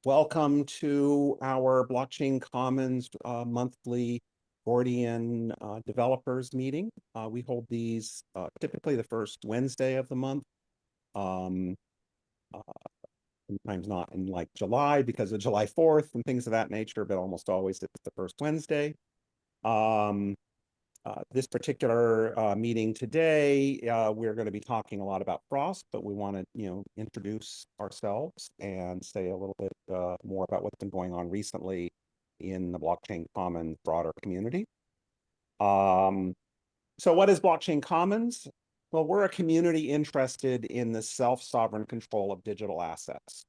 Welcome to our Blockchain Commons monthly Gordian developers meeting. We hold these typically the first Wednesday of the month. Um, uh, Sometimes not in like July because of July 4th and things of that nature, but almost always it's the first Wednesday. Um, this particular meeting today, we're going to be talking a lot about Frost, but we want to, introduce ourselves and say a little bit more about what's been going on recently in the Blockchain Commons broader community. Um, so what is Blockchain Commons? Well, we're a community interested in the self-sovereign control of digital assets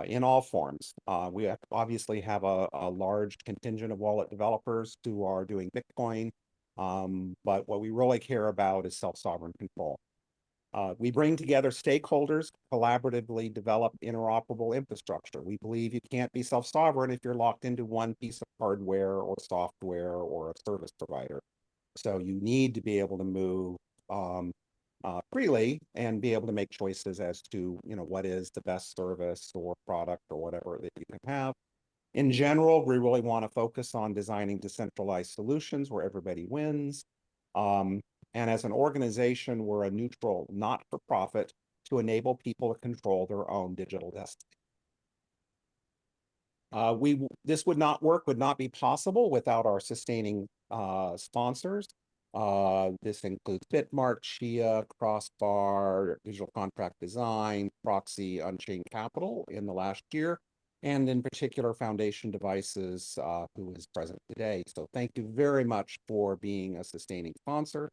in all forms. We obviously have a large contingent of wallet developers who are doing Bitcoin, but what we really care about is self-sovereign control. We bring together stakeholders, collaboratively develop interoperable infrastructure. We believe you can't be self-sovereign if you're locked into one piece of hardware or software or a service provider. So you need to be able to move freely and be able to make choices as to, what is the best service or product or whatever that you can have. In general, we really want to focus on designing decentralized solutions where everybody wins. Um, and as an organization, we're a neutral, not-for-profit to enable people to control their own digital destiny. This would not be possible without our sustaining sponsors. This includes Bitmark, Chia, Crossbar, Digital Contract Design, Proxy, Unchained Capital in the last year, and in particular Foundation Devices, who is present today. So thank you very much for being a sustaining sponsor.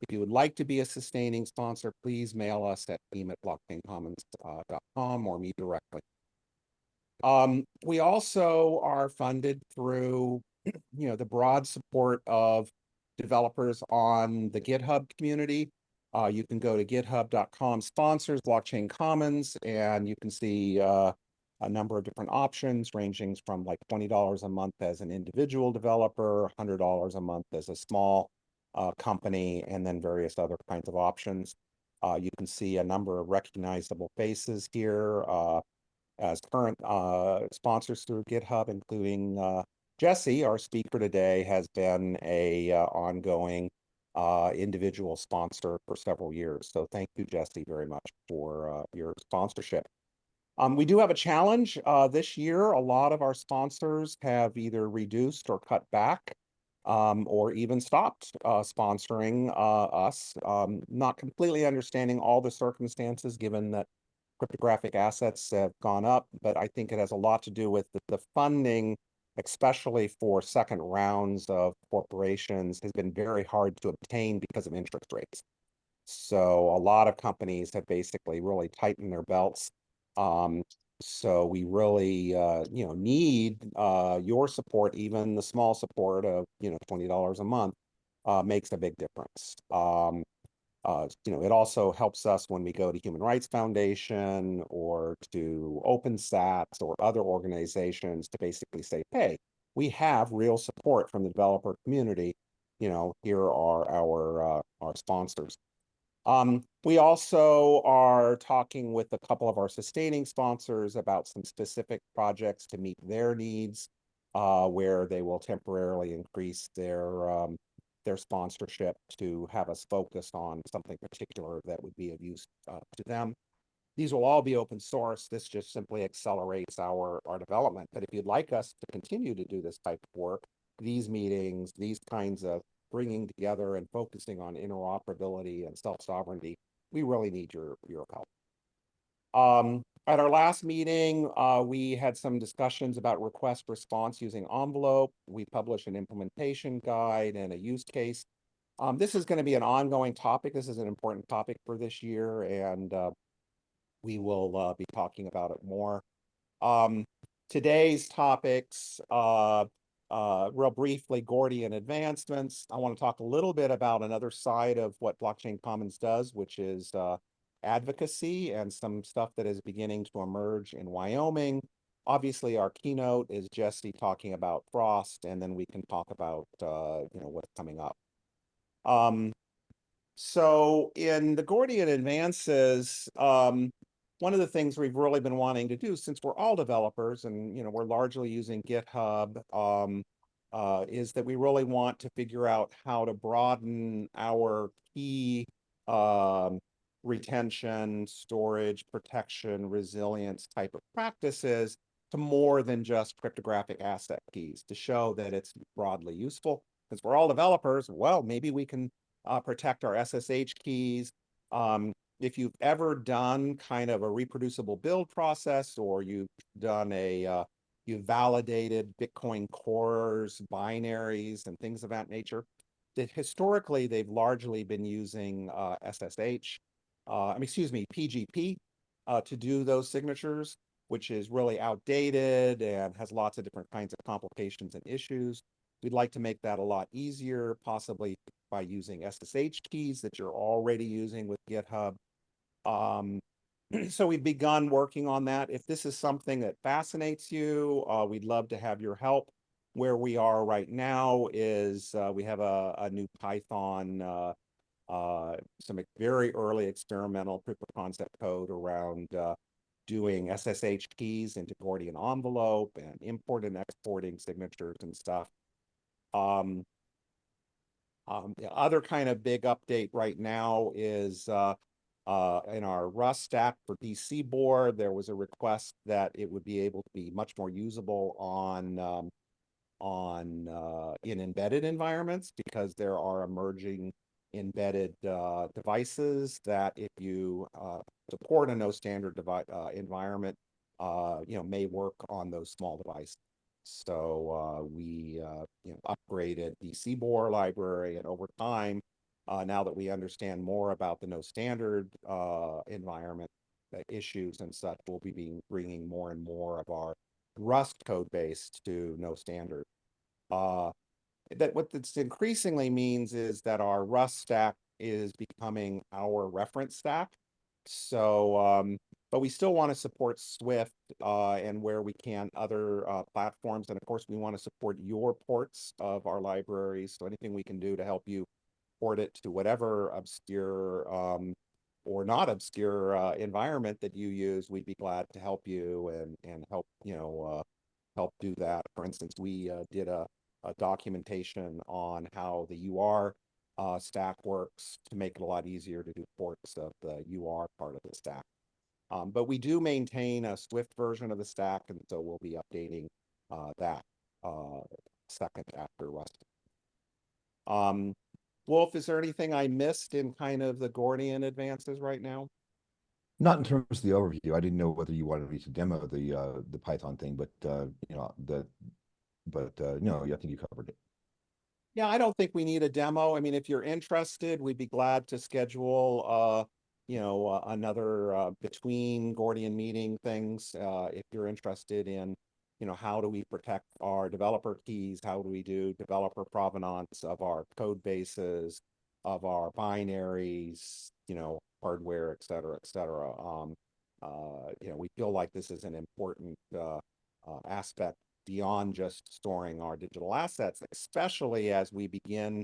If you would like to be a sustaining sponsor, please mail us at team@blockchaincommons.com or me directly. We also are funded through, the broad support of developers on the GitHub community. You can go to github.com sponsors Blockchain Commons, and you can see a number of different options ranging from like $20 a month as an individual developer, $100 a month as a small company, and then various other kinds of options. You can see a number of recognizable faces here. As current sponsors through GitHub, including Jesse, our speaker today, has been a ongoing individual sponsor for several years. So thank you, Jesse, very much for your sponsorship. We do have a challenge this year. A lot of our sponsors have either reduced or cut back or even stopped sponsoring us. Not completely understanding all the circumstances, given that cryptographic assets have gone up, but I think it has a lot to do with the funding, especially for second rounds of corporations, has been very hard to obtain because of interest rates. So a lot of companies have basically really tightened their belts. So we really, need your support. Even the small support of, $20 a month makes a big difference. It also helps us when we go to Human Rights Foundation or to OpenSats or other organizations to basically say, hey, we have real support from the developer community. Here are our sponsors. We also are talking with a couple of our sustaining sponsors about some specific projects to meet their needs, where they will temporarily increase their sponsorship to have us focus on something particular that would be of use to them. These will all be open source. This just simply accelerates our development. But if you'd like us to continue to do this type of work, these meetings, these kinds of bringing together and focusing on interoperability and self-sovereignty, we really need your help. At our last meeting, we had some discussions about request response using envelope. We published an implementation guide and a use case. This is going to be an ongoing topic. This is an important topic for this year, and we will be talking about it more. Today's topics, real briefly, Gordian Advancements. I want to talk a little bit about another side of what Blockchain Commons does, which is advocacy and some stuff that is beginning to emerge in Wyoming. Obviously, our keynote is Jesse talking about Frost, and then we can talk about what's coming up. So in the Gordian Advances, one of the things we've really been wanting to do, since we're all developers and we're largely using GitHub, is that we really want to figure out how to broaden our key um, retention, storage, protection, resilience type of practices to more than just cryptographic asset keys, to show that it's broadly useful. Because we're all developers, well, maybe we can protect our SSH keys. If you've ever done kind of a reproducible build process, or you've done you validated Bitcoin cores, binaries, and things of that nature, that historically they've largely been using SSH, excuse me, PGP to do those signatures, which is really outdated and has lots of different kinds of complications and issues. We'd like to make that a lot easier, possibly by using SSH keys that you're already using with GitHub. So we've begun working on that. If this is something that fascinates you, we'd love to have your help. Where we are right now is we have a new Python, some very early experimental proof of concept code around doing SSH keys into Gordian envelope and import and exporting signatures and stuff. The other kind of big update right now is in our Rust stack for DC board, there was a request that it would be able to be much more usable in embedded environments, because there are emerging embedded devices that, if you support a no standard environment, may work on those small devices. So we upgraded the CBOR library, and over time, now that we understand more about the no standard environment issues and such, we'll be bringing more and more of our Rust code base to no standard. That what this increasingly means is that our Rust stack is becoming our reference stack. So, but we still want to support Swift and, where we can, other platforms. And of course, we want to support your ports of our libraries. So anything we can do to help you port it to whatever obscure or not obscure environment that you use, we'd be glad to help you and help help do that. For instance, we did a documentation on how the UR stack works to make it a lot easier to do ports of the UR part of the stack. But we do maintain a Swift version of the stack, and so we'll be updating that second after Rust. Wolf, is there anything I missed in kind of the Gordian advances right now? Not in terms of the overview. I didn't know whether you wanted me to demo the Python thing, but no, I think you covered it. Yeah, I don't think we need a demo. I mean, if you're interested, we'd be glad to schedule, another between Gordian meeting things. If you're interested in, how do we protect our developer keys? How do we do developer provenance of our code bases, of our binaries, hardware, et cetera, et cetera. We feel like this is an important aspect beyond just storing our digital assets, especially as we begin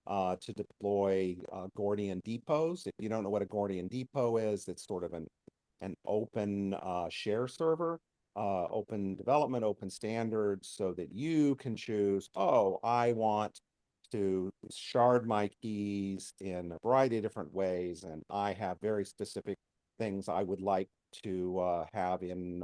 to deploy Gordian depots. If you don't know what a Gordian depot is, it's sort of an open share server, open development, open standards, so that you can choose, oh, I want to shard my keys in a variety of different ways, and I have very specific things I would like to have in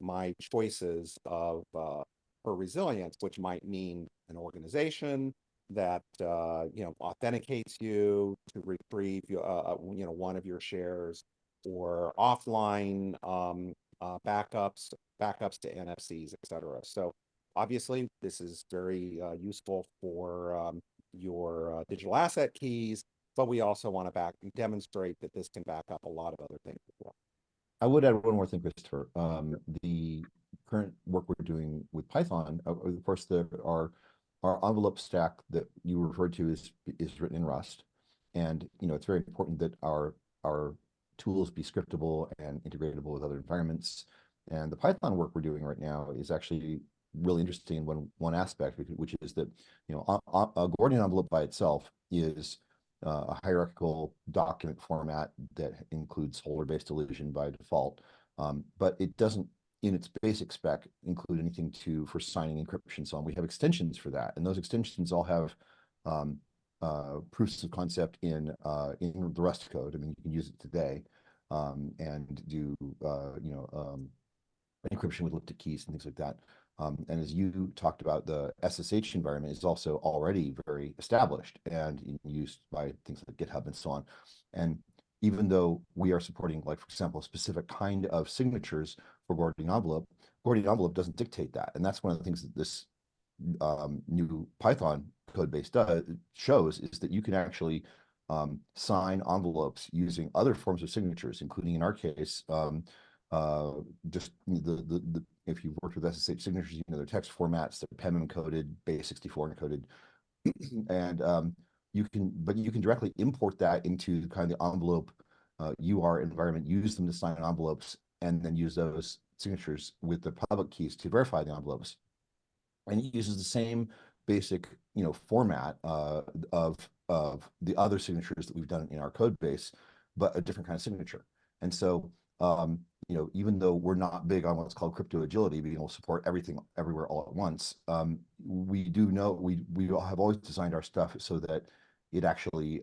my choices of for resilience, which might mean an organization that authenticates you to retrieve one of your shares, or offline backups to NFCs, etc. So obviously, this is very useful for your digital asset keys, but we also want to demonstrate that this can back up a lot of other things as well. I would add one more thing, Christopher. The current work we're doing with Python, of course, our envelope stack that you referred to is written in Rust, and it's very important that our tools be scriptable and integratable with other environments. And the Python work we're doing right now is actually really interesting in one aspect, which is that a Gordian envelope by itself is a hierarchical document format that includes holder-based illusion by default, but it doesn't, in its basic spec, include anything for signing encryption. So on. We have extensions for that, and those extensions all have proofs of concept in the Rust code. I mean, you can use it today and do encryption with elliptic keys and things like that. And as you talked about, the SSH environment is also already very established and used by things like GitHub and so on. And even though we are supporting, like, for example, a specific kind of signatures for Gordian envelope doesn't dictate that. And that's one of the things that this new Python code base shows, is that you can actually sign envelopes using other forms of signatures, including, in our case, just if you've worked with SSH signatures, you know their text formats, they're PEM encoded, base64 encoded, and you can directly import that into kind of the envelope UR environment, use them to sign envelopes, and then use those signatures with the public keys to verify the envelopes. And it uses the same basic, format of the other signatures that we've done in our code base, but a different kind of signature. And so, even though we're not big on what's called crypto agility, being able to support everything everywhere all at once, we do know we have always designed our stuff so that it actually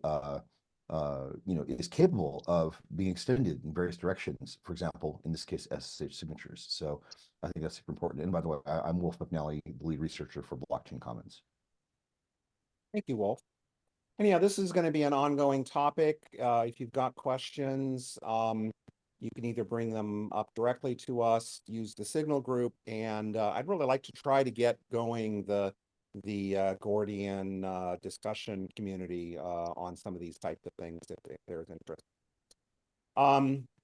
is capable of being extended in various directions. For example, in this case, SSH signatures. So I think that's super important. And by the way, I'm Wolf McNally, the lead researcher for Blockchain Commons. Thank you, Wolf. Anyhow, this is going to be an ongoing topic. If you've got questions, you can either bring them up directly to us, use the Signal group, and I'd really like to try to get going the Gordian discussion community on some of these types of things if there's interest.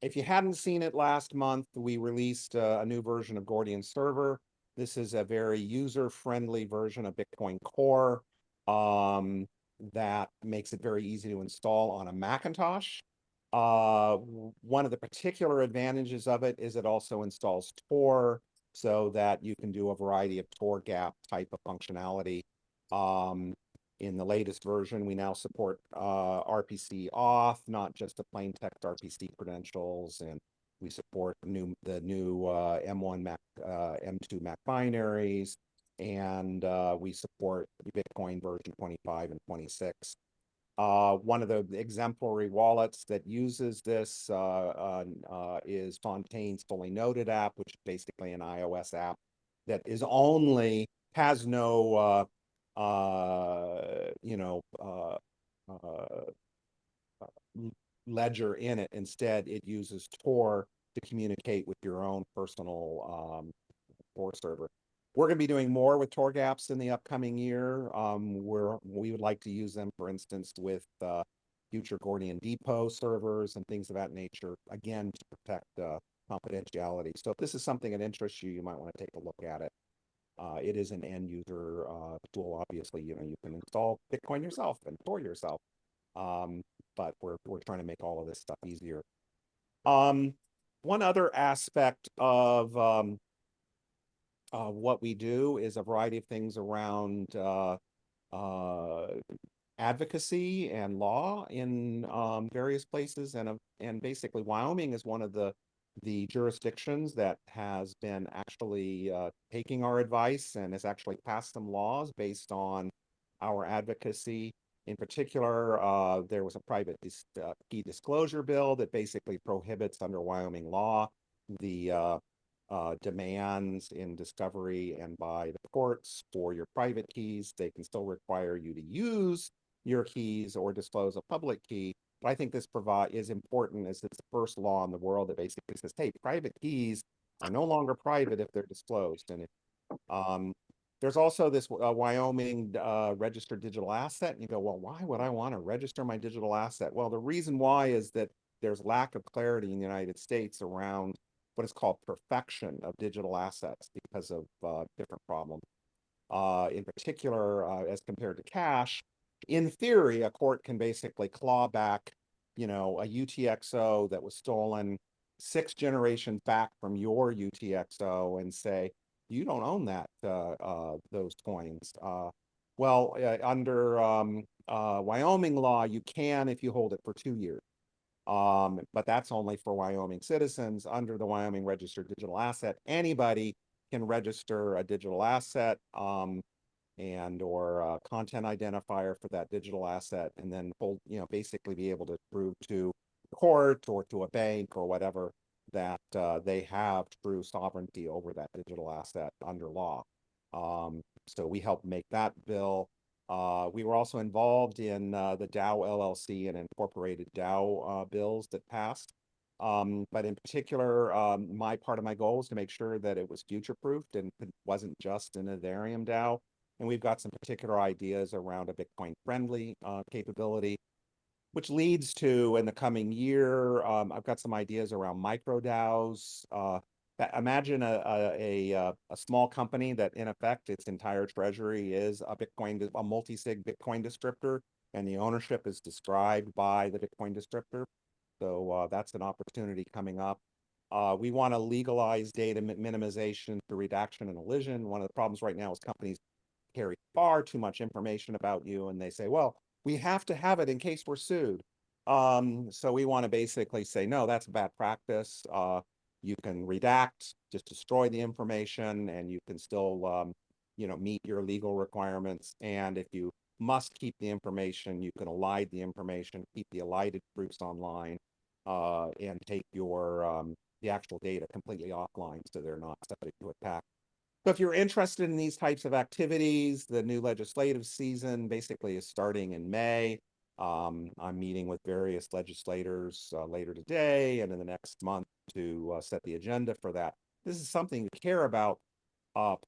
If you hadn't seen it last month, we released a new version of Gordian Server. This is a very user-friendly version of Bitcoin Core that makes it very easy to install on a Macintosh. One of the particular advantages of it is it also installs Tor, so that you can do a variety of Tor gap type of functionality. In the latest version, we now support RPC auth, not just the plain text RPC credentials, and we support the new M1 Mac, M2 Mac binaries, and we support Bitcoin version 25 and 26. One of the exemplary wallets that uses this is Fontaine's Fully Noted app, which is basically an iOS app that has no ledger in it. Instead, it uses Tor to communicate with your own personal Tor server. We're going to be doing more with Tor gaps in the upcoming year. We would like to use them, for instance, with future Gordian Depot servers and things of that nature, again, to protect confidentiality. So if this is something that interests you, you might want to take a look at it. It is an end user tool. Obviously, you can install Bitcoin yourself and Tor yourself, but we're trying to make all of this stuff easier. One other aspect of what we do is a variety of things around advocacy and law in various places, and basically Wyoming is one of the jurisdictions that has been actually taking our advice and has actually passed some laws based on our advocacy. In particular, there was a private key disclosure bill that basically prohibits, under Wyoming law, the demands in discovery and by the courts for your private keys. They can still require you to use your keys or disclose a public key. But I think this is important, as it's the first law in the world that basically says, hey, private keys are no longer private if they're disclosed. And there's also this Wyoming registered digital asset. And you go, well, why would I want to register my digital asset? Well, the reason why is that there's lack of clarity in the United States around what is called perfection of digital assets because of different problems. In particular, as compared to cash, in theory, a court can basically claw back, a UTXO that was stolen 6 generations back from your UTXO and say, you don't own that those coins. Well, under Wyoming law, you can if you hold it for 2 years. But that's only for Wyoming citizens. Under the Wyoming Registered Digital Asset, anybody can register a digital asset and or a content identifier for that digital asset, and then hold, basically be able to prove to court or to a bank or whatever that they have true sovereignty over that digital asset under law. So we helped make that bill. We were also involved in the Dow LLC and incorporated Dow bills that passed. But in particular, my part of my goal was to make sure that it was future-proofed and wasn't just an Ethereum Dow. And we've got some particular ideas around a Bitcoin-friendly capability, which leads to, in the coming year, I've got some ideas around micro DAOs. Imagine a small company that, in effect, its entire treasury is a multi-sig Bitcoin descriptor, and the ownership is described by the Bitcoin descriptor. So that's an opportunity coming up. We want to legalize data minimization through redaction and elision. One of the problems right now is companies carry far too much information about you, and they say, well, we have to have it in case we're sued. So we want to basically say, no, that's a bad practice. You can redact, just destroy the information, and you can still, meet your legal requirements. And if you must keep the information, you can elide the information, keep the elided proofs online, and take the actual data completely offline so they're not subject to attack. So if you're interested in these types of activities, the new legislative season basically is starting in May. I'm meeting with various legislators later today and in the next month to set the agenda for that. This is something you care about.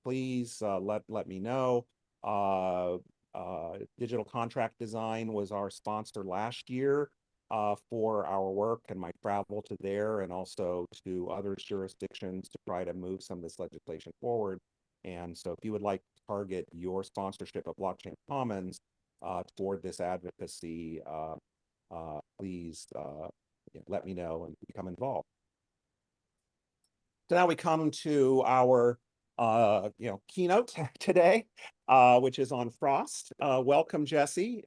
Please let me know. Digital Contract Design was our sponsor last year for our work and my travel to there and also to other jurisdictions to try to move some of this legislation forward. And so if you would like to target your sponsorship of Blockchain Commons toward this advocacy, please let me know and become involved. So now we come to our keynote today, which is on Frost. Welcome, Jesse.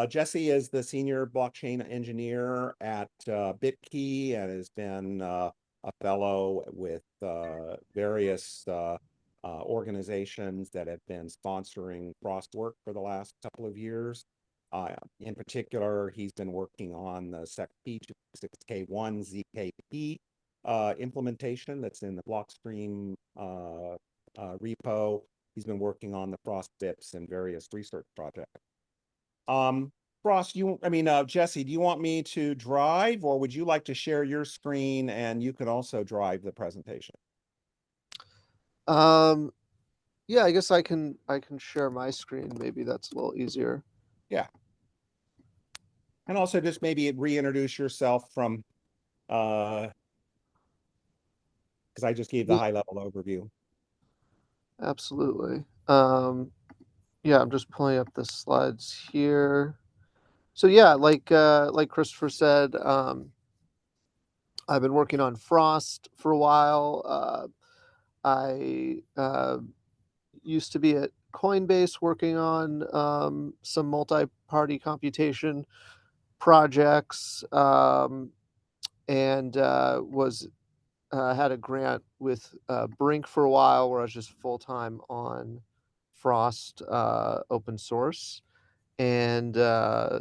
Jesse is the senior blockchain engineer at BitKey and has been a fellow with various organizations that have been sponsoring Frost work for the last couple of years. In particular, he's been working on the SecP 6K1 ZKP implementation that's in the Blockstream repo. He's been working on the Frost BIPs and various research projects. Frost, Jesse, do you want me to drive, or would you like to share your screen and you can also drive the presentation? Yeah, I guess I can share my screen. Maybe that's a little easier. Yeah. And also just maybe reintroduce yourself from because I just gave the high level overview. Absolutely. Yeah, I'm just pulling up the slides here. So yeah, like Christopher said, I've been working on Frost for a while. I used to be at Coinbase working on some multi-party computation projects, and was had a grant with Brink for a while where I was just full-time on Frost open source. And now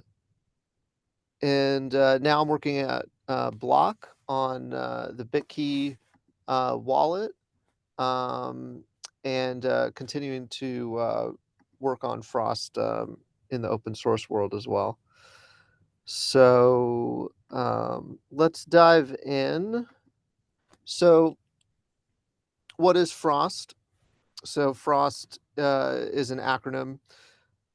I'm working at Block on the BitKey wallet, and continuing to work on Frost in the open source world as well. So let's dive in. So what is Frost? So Frost is an acronym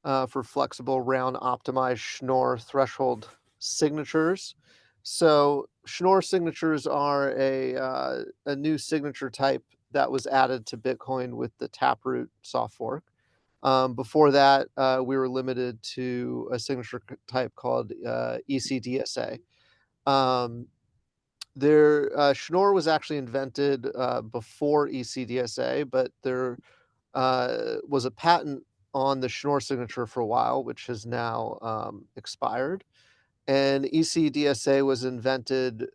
for flexible round optimized Schnorr threshold signatures. So Schnorr signatures are a new signature type that was added to Bitcoin with the Taproot soft fork. Before that, we were limited to a signature type called ECDSA. Schnorr was actually invented before ECDSA, but there was a patent on the Schnorr signature for a while, which has now expired. And ECDSA was invented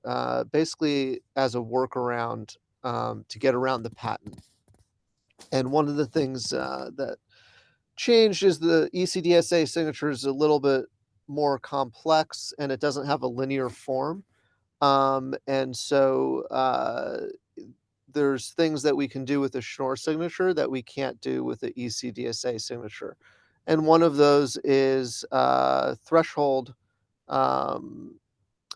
basically as a workaround to get around the patent. And one of the things that changed is the ECDSA signature is a little bit more complex and it doesn't have a linear form. And so there's things that we can do with the Schnorr signature that we can't do with the ECDSA signature. And one of those is threshold, um,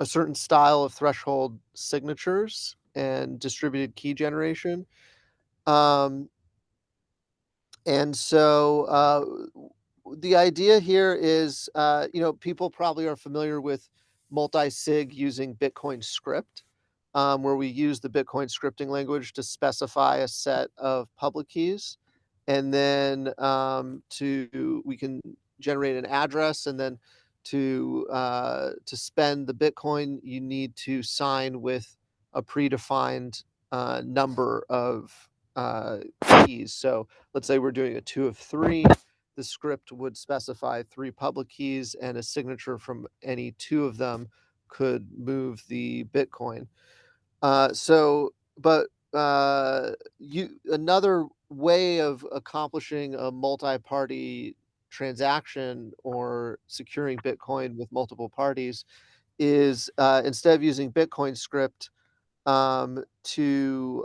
a certain style of threshold signatures and distributed key generation. Um, and so the idea here is, people probably are familiar with multi-sig using Bitcoin script, where we use the Bitcoin scripting language to specify a set of public keys. And then we can generate an address, and then to spend the Bitcoin, you need to sign with a predefined number of keys. So let's say we're doing a 2 of 3. The script would specify 3 public keys, and a signature from any 2 of them could move the Bitcoin. Another way of accomplishing a multi-party transaction or securing Bitcoin with multiple parties is instead of using Bitcoin script to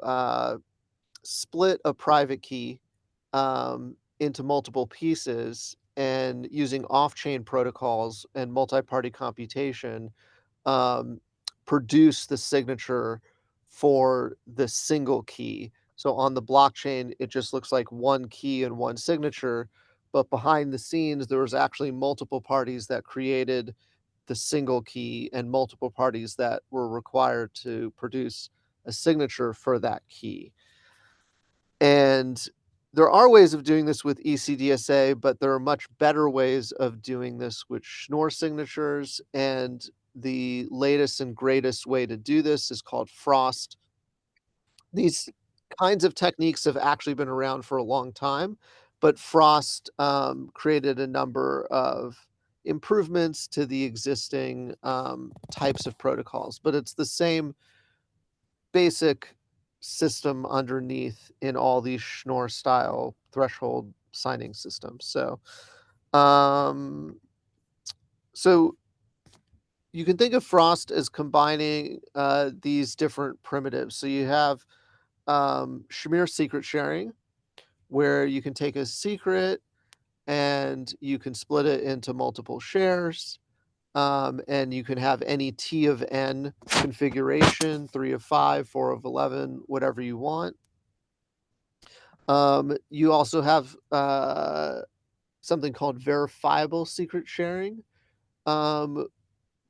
split a private key into multiple pieces, and using off-chain protocols and multi-party computation, um, produce the signature for the single key. So on the blockchain, it just looks like one key and one signature, but behind the scenes, there was actually multiple parties that created the single key and multiple parties that were required to produce a signature for that key. And there are ways of doing this with ECDSA, but there are much better ways of doing this with Schnorr signatures. And the latest and greatest way to do this is called Frost. These kinds of techniques have actually been around for a long time, but Frost created a number of improvements to the existing types of protocols. But it's the same basic system underneath in all these Schnorr style threshold signing systems. Um, so you can think of Frost as combining these different primitives. So you have Shamir secret sharing, where you can take a secret and you can split it into multiple shares. And you can have any T of N configuration, 3 of 5, 4 of 11, whatever you want. You also have something called verifiable secret sharing, um,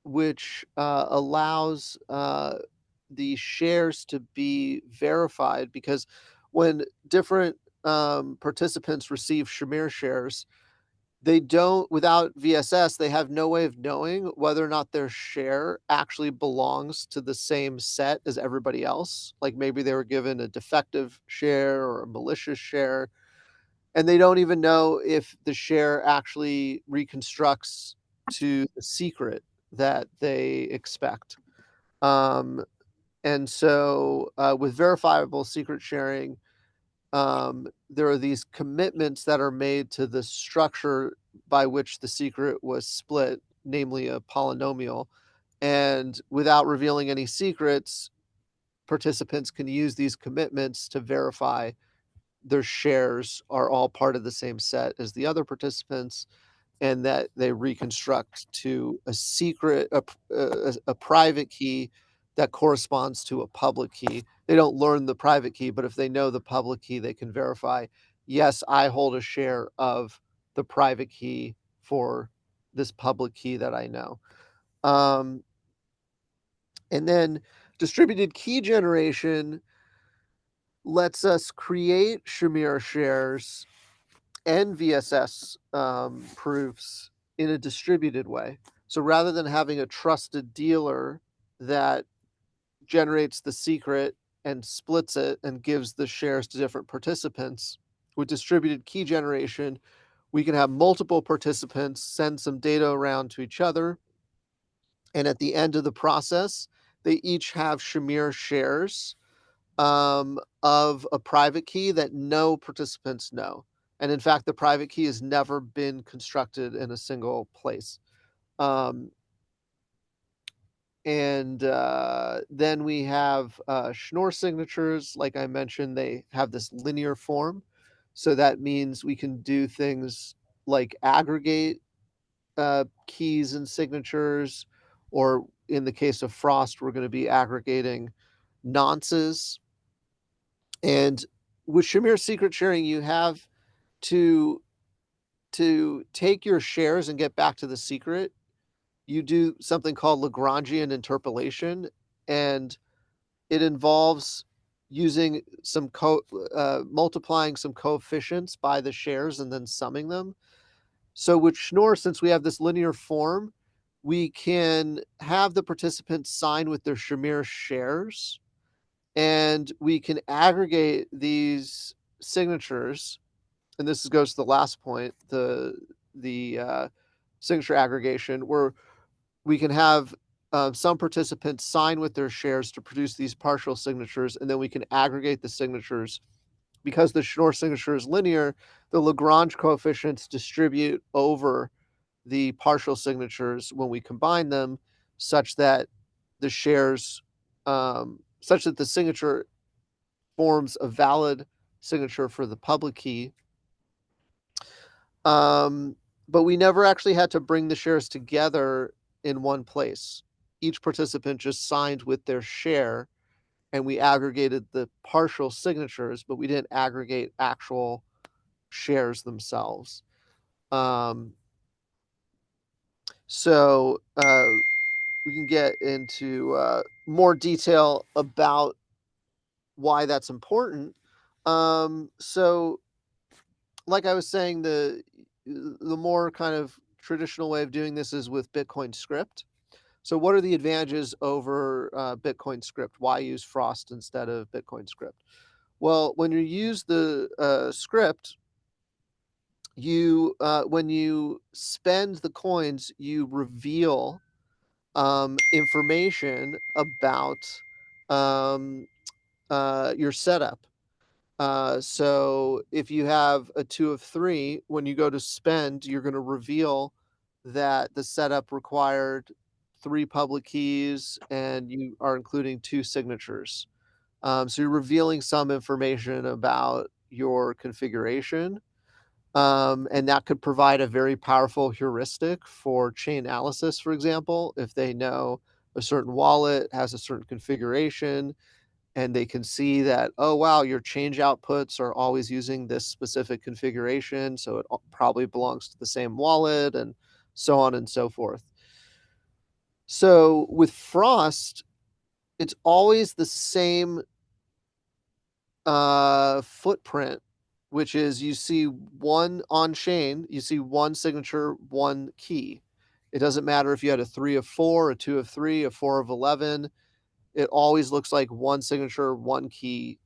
which allows the shares to be verified, because when different participants receive Shamir shares, they don't, without VSS, they have no way of knowing whether or not their share actually belongs to the same set as everybody else. Like maybe they were given a defective share or a malicious share, and they don't even know if the share actually reconstructs to the secret that they expect. Um, and so with verifiable secret sharing, there are these commitments that are made to the structure by which the secret was split, namely a polynomial. And without revealing any secrets, participants can use these commitments to verify their shares are all part of the same set as the other participants, and that they reconstruct to a secret, a private key that corresponds to a public key. They don't learn the private key, but if they know the public key, they can verify, yes, I hold a share of the private key for this public key that I know. And then distributed key generation lets us create Shamir shares and VSS proofs in a distributed way. So rather than having a trusted dealer that generates the secret and splits it and gives the shares to different participants, with distributed key generation, we can have multiple participants send some data around to each other. And at the end of the process, they each have Shamir shares of a private key that no participants know. And in fact, the private key has never been constructed in a single place. Um, and then we have Schnorr signatures. Like I mentioned, they have this linear form. So that means we can do things like aggregate keys and signatures, or in the case of Frost, we're going to be aggregating nonces. And with Shamir secret sharing, you have to take your shares and get back to the secret. You do something called Lagrangian interpolation, and it involves using some multiplying some coefficients by the shares and then summing them. So with Schnorr, since we have this linear form, we can have the participants sign with their Shamir shares, and we can aggregate these signatures. And this goes to the last point, the signature aggregation, where we can have some participants sign with their shares to produce these partial signatures, and then we can aggregate the signatures. Because the Schnorr signature is linear, the Lagrange coefficients distribute over the partial signatures when we combine them, such that the shares, such that the signature forms a valid signature for the public key. But we never actually had to bring the shares together in one place. Each participant just signed with their share, and we aggregated the partial signatures, but we didn't aggregate actual shares themselves. So we can get into more detail about why that's important. So, like I was saying, the more kind of traditional way of doing this is with Bitcoin script. So, what are the advantages over Bitcoin script? Why use Frost instead of Bitcoin script? Well, when you use the script, you when you spend the coins, you reveal information about your setup. So if you have a 2 of 3, when you go to spend, you're going to reveal that the setup required 3 public keys and you are including 2 signatures. So you're revealing some information about your configuration. And that could provide a very powerful heuristic for chain analysis, for example, if they know a certain wallet has a certain configuration and they can see that, oh, wow, your change outputs are always using this specific configuration. So it probably belongs to the same wallet and so on and so forth. So with Frost, it's always the same footprint, which is you see one on chain, you see one signature, one key. It doesn't matter if you had a 3 of 4, a 2 of 3, a 4 of 11. It always looks like one signature, one key,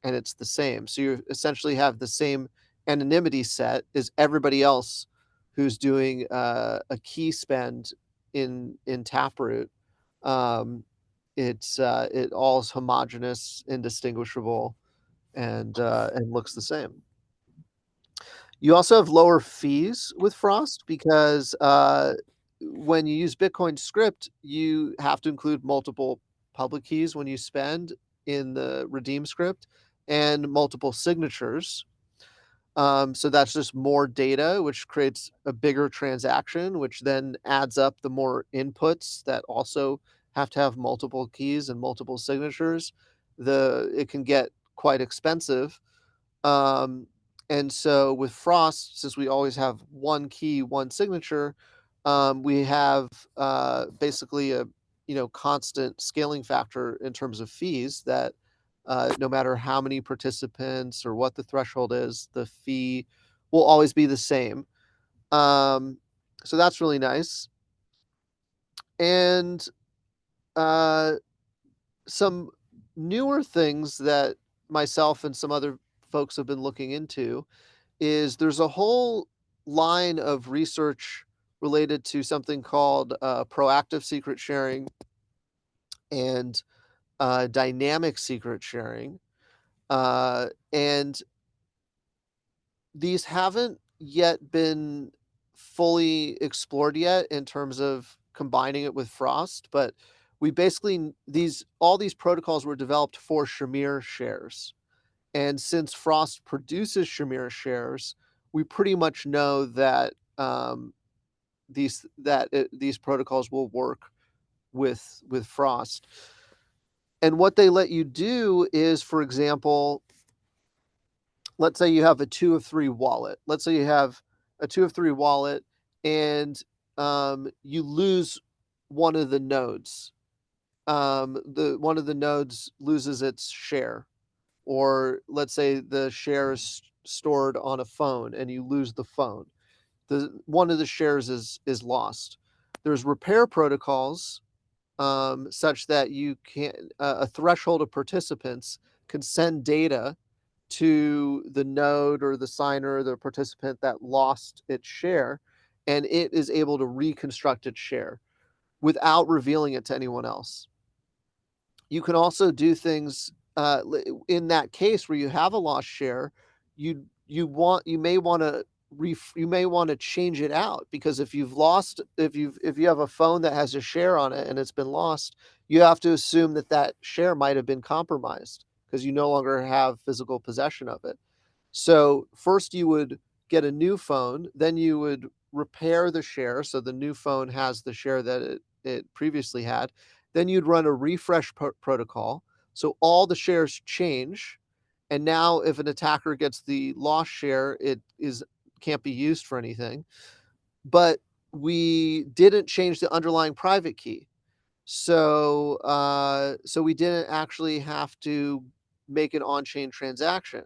and it's the same. So you essentially have the same anonymity set as everybody else who's doing a key spend in Taproot. It all is homogeneous, indistinguishable, and looks the same. You also have lower fees with Frost because when you use Bitcoin script, you have to include multiple public keys when you spend in the redeem script and multiple signatures. So that's just more data, which creates a bigger transaction, which then adds up the more inputs that also have to have multiple keys and multiple signatures. It can get quite expensive. And so with Frost, since we always have one key, one signature, we have basically a constant scaling factor in terms of fees that no matter how many participants or what the threshold is, the fee will always be the same. So that's really nice. And some newer things that myself and some other folks have been looking into is there's a whole line of research related to something called proactive secret sharing and dynamic secret sharing. And these haven't yet been fully explored yet in terms of combining it with Frost, but we basically all these protocols were developed for Shamir shares. And since Frost produces Shamir shares, we pretty much know that these protocols will work with Frost. And what they let you do is, for example, let's say you have a 2 of 3 wallet. Let's say you have a 2 of 3 wallet and you lose one of the nodes. The one of the nodes loses its share, or let's say the share is stored on a phone and you lose the phone. The one of the shares is lost. There's repair protocols such that you can a threshold of participants can send data to the node or the signer or the participant that lost its share, and it is able to reconstruct its share without revealing it to anyone else. You can also do things in that case where you have a lost share. You may want to change it out, because if you have a phone that has a share on it and it's been lost, you have to assume that share might have been compromised because you no longer have physical possession of it. So first you would get a new phone, then you would repair the share so the new phone has the share that it previously had. Then you'd run a refresh protocol. So all the shares change. And now if an attacker gets the lost share, can't be used for anything. But we didn't change the underlying private key. So we didn't actually have to make an on-chain transaction.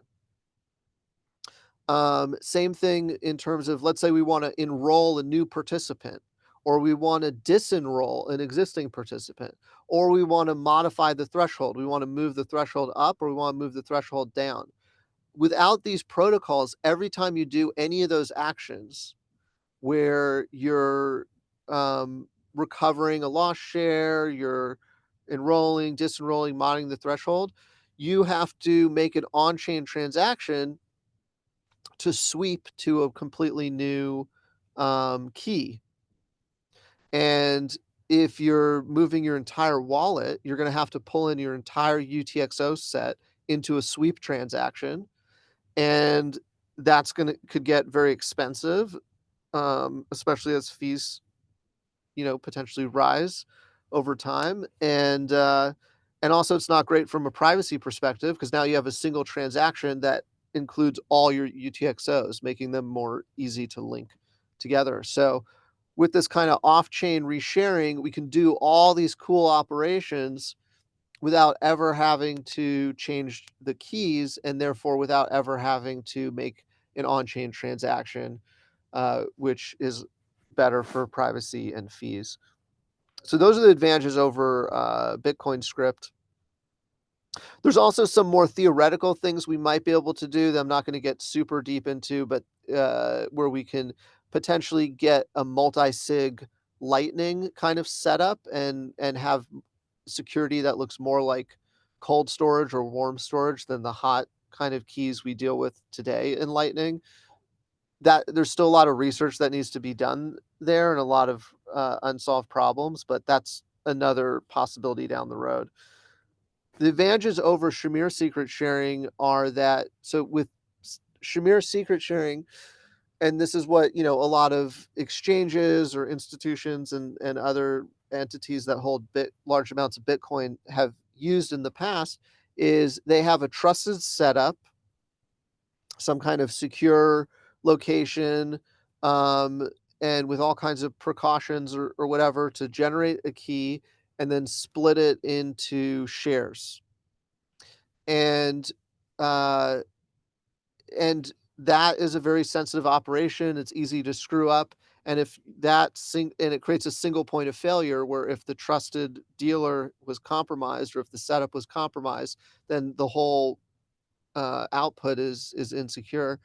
Same thing in terms of, let's say we want to enroll a new participant, or we want to disenroll an existing participant, or we want to modify the threshold. We want to move the threshold up, or we want to move the threshold down. Without these protocols, every time you do any of those actions where you're recovering a lost share, you're enrolling, disenrolling, modding the threshold, you have to make an on-chain transaction to sweep to a completely new key. And if you're moving your entire wallet, you're going to have to pull in your entire UTXO set into a sweep transaction, and that's could get very expensive, especially as fees, potentially rise over time. And also it's not great from a privacy perspective, because now you have a single transaction that includes all your UTXOs, making them more easy to link together. So with this kind of off-chain resharing, we can do all these cool operations without ever having to change the keys, and therefore without ever having to make an on-chain transaction, which is better for privacy and fees. So those are the advantages over Bitcoin script. There's also some more theoretical things we might be able to do that I'm not going to get super deep into, but where we can potentially get a multi-sig lightning kind of setup and have security that looks more like cold storage or warm storage than the hot kind of keys we deal with today in Lightning. That there's still a lot of research that needs to be done there, and a lot of unsolved problems, but that's another possibility down the road. The advantages over Shamir secret sharing are that, so with Shamir secret sharing, and this is what, a lot of exchanges or institutions and other entities that hold large amounts of Bitcoin have used in the past, is they have a trusted setup, some kind of secure location, and with all kinds of precautions or whatever to generate a key and then split it into shares. And uh, and that is a very sensitive operation. It's easy to screw up. And if and it creates a single point of failure, where if the trusted dealer was compromised or if the setup was compromised, then the whole output is insecure.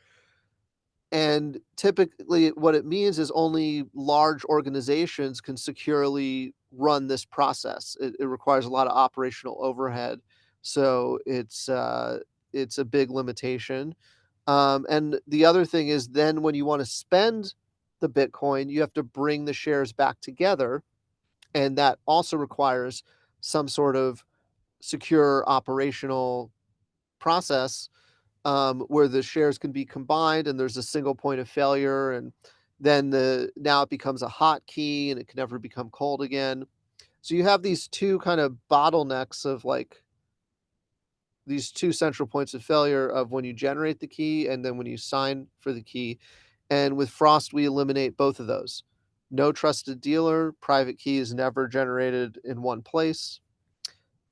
And typically what it means is only large organizations can securely run this process. It requires a lot of operational overhead. So it's a big limitation. And the other thing is then when you want to spend the Bitcoin, you have to bring the shares back together. And that also requires some sort of secure operational process, where the shares can be combined and there's a single point of failure, and then now it becomes a hot key and it can never become cold again. So you have these two kind of bottlenecks of like these two central points of failure of when you generate the key and then when you sign for the key. And with Frost, we eliminate both of those. No trusted dealer, private key is never generated in one place,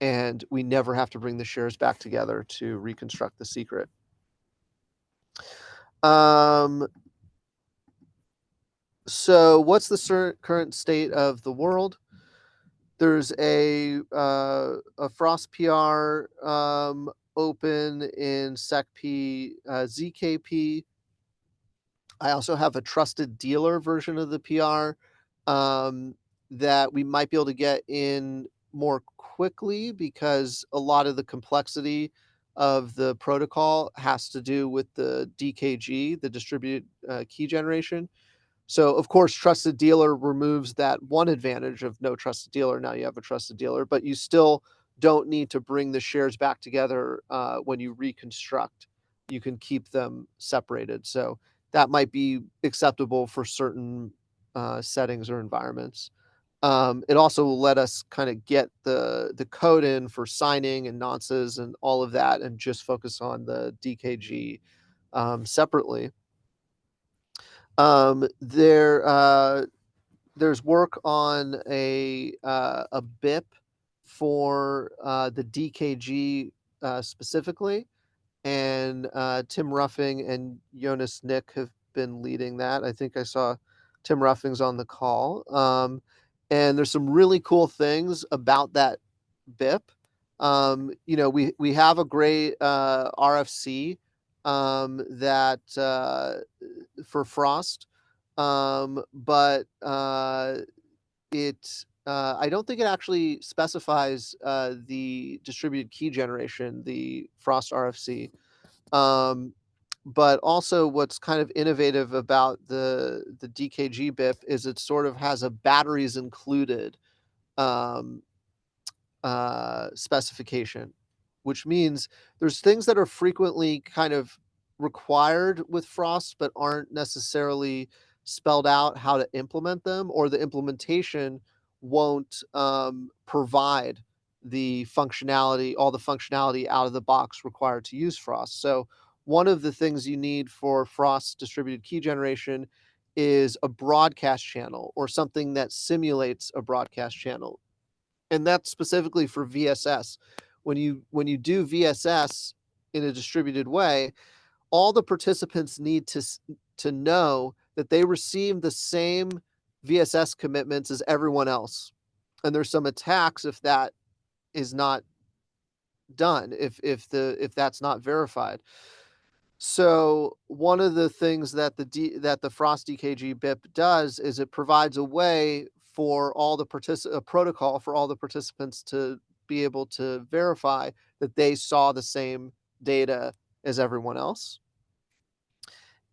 and we never have to bring the shares back together to reconstruct the secret. So what's the current state of the world? There's a Frost PR open in SecP ZKP. I also have a trusted dealer version of the PR that we might be able to get in more quickly because a lot of the complexity of the protocol has to do with the DKG, the distributed key generation. So, of course, trusted dealer removes that one advantage of no trusted dealer. Now you have a trusted dealer, but you still don't need to bring the shares back together when you reconstruct. You can keep them separated. So that might be acceptable for certain settings or environments. It also will let us kind of get the code in for signing and nonces and all of that, and just focus on the DKG separately. There's work on a BIP for the DKG specifically, and Tim Ruffing and Jonas Nick have been leading that. I think I saw Tim Ruffing's on the call. And there's some really cool things about that BIP. We have a great RFC that for Frost, but I don't think it actually specifies the distributed key generation, the Frost RFC. But also what's kind of innovative about the DKG BIP is it sort of has a batteries included um, specification, which means there's things that are frequently kind of required with Frost, but aren't necessarily spelled out how to implement them, or the implementation won't provide all the functionality out of the box required to use Frost. So one of the things you need for Frost distributed key generation is a broadcast channel or something that simulates a broadcast channel. And that's specifically for VSS. When you do VSS in a distributed way, all the participants need to know that they receive the same VSS commitments as everyone else. And there's some attacks if that is not done, if that's not verified. So one of the things that the Frost DKG BIP does is it provides a way for all the a protocol for all the participants to be able to verify that they saw the same data as everyone else.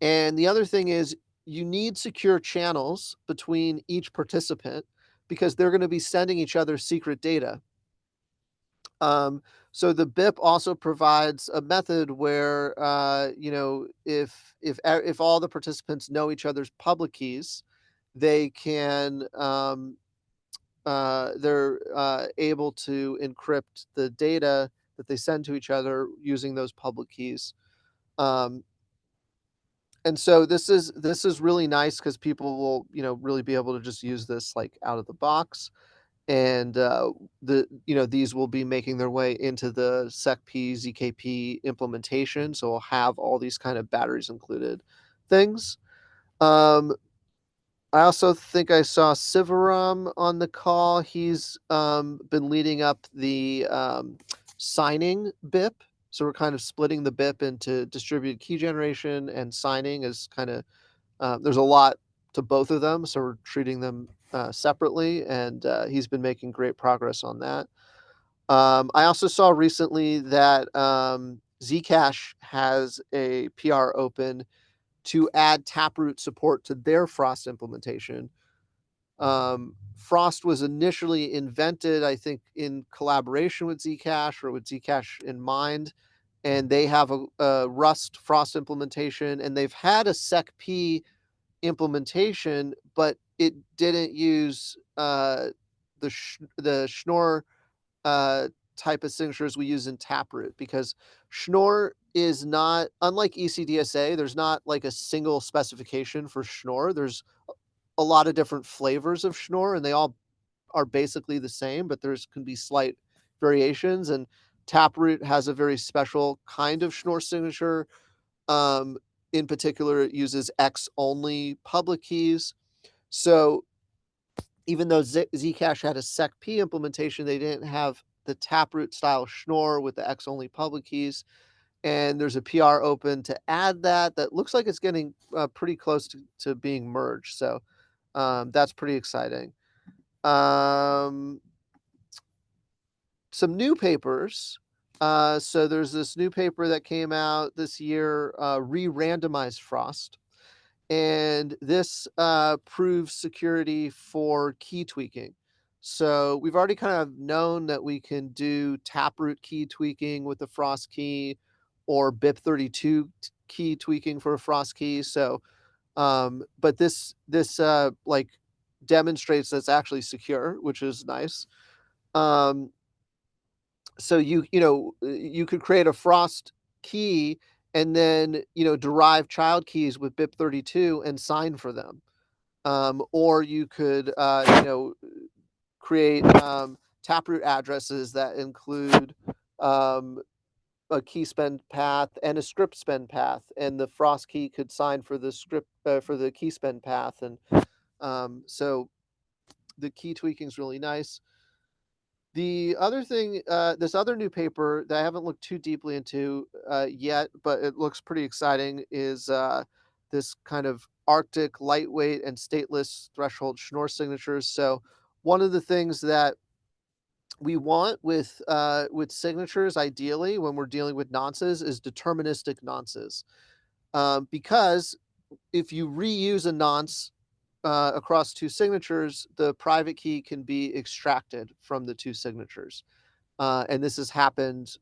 And the other thing is you need secure channels between each participant because they're going to be sending each other secret data. So the BIP also provides a method where, if all the participants know each other's public keys, they can they're able to encrypt the data that they send to each other using those public keys. And so this is really nice because people will really be able to just use this like out of the box. And these will be making their way into the SecP ZKP implementation, so we'll have all these kind of batteries included things. I also think I saw Sivaram on the call. He's been leading up the signing BIP. So we're kind of splitting the BIP into distributed key generation and signing as kind of, there's a lot to both of them. So we're treating them separately, and he's been making great progress on that. I also saw recently that Zcash has a PR open to add Taproot support to their Frost implementation. Frost was initially invented, I think, in collaboration with Zcash or with Zcash in mind, and they have a Rust Frost implementation, and they've had a SecP implementation, but it didn't use the Schnorr type of signatures we use in Taproot, because Schnorr is not, unlike ECDSA, there's not like a single specification for Schnorr. There's a lot of different flavors of Schnorr, and they all are basically the same, but there's can be slight variations. And Taproot has a very special kind of Schnorr signature. In particular, it uses X only public keys. So even though Zcash had a SecP implementation, they didn't have the Taproot style Schnorr with the X only public keys. And there's a PR open to add that. That looks like it's getting pretty close to being merged. So that's pretty exciting. Some new papers. So there's this new paper that came out this year, re-randomized Frost. And this proves security for key tweaking. So we've already kind of known that we can do Taproot key tweaking with the Frost key, or BIP32 key tweaking for a Frost key. So, but this like demonstrates that's actually secure, which is nice. So you could create a Frost key and then derive child keys with BIP32 and sign for them. Or you could create Taproot addresses that include a key spend path and a script spend path, and the Frost key could sign for the script for the key spend path. And so the key tweaking is really nice. The other thing, this other new paper that I haven't looked too deeply into yet, but it looks pretty exciting, is this kind of Arctic lightweight and stateless threshold Schnorr signatures. So one of the things that we want with signatures, ideally, when we're dealing with nonces, is deterministic nonces, because if you reuse a nonce across two signatures, the private key can be extracted from the two signatures. And this has happened,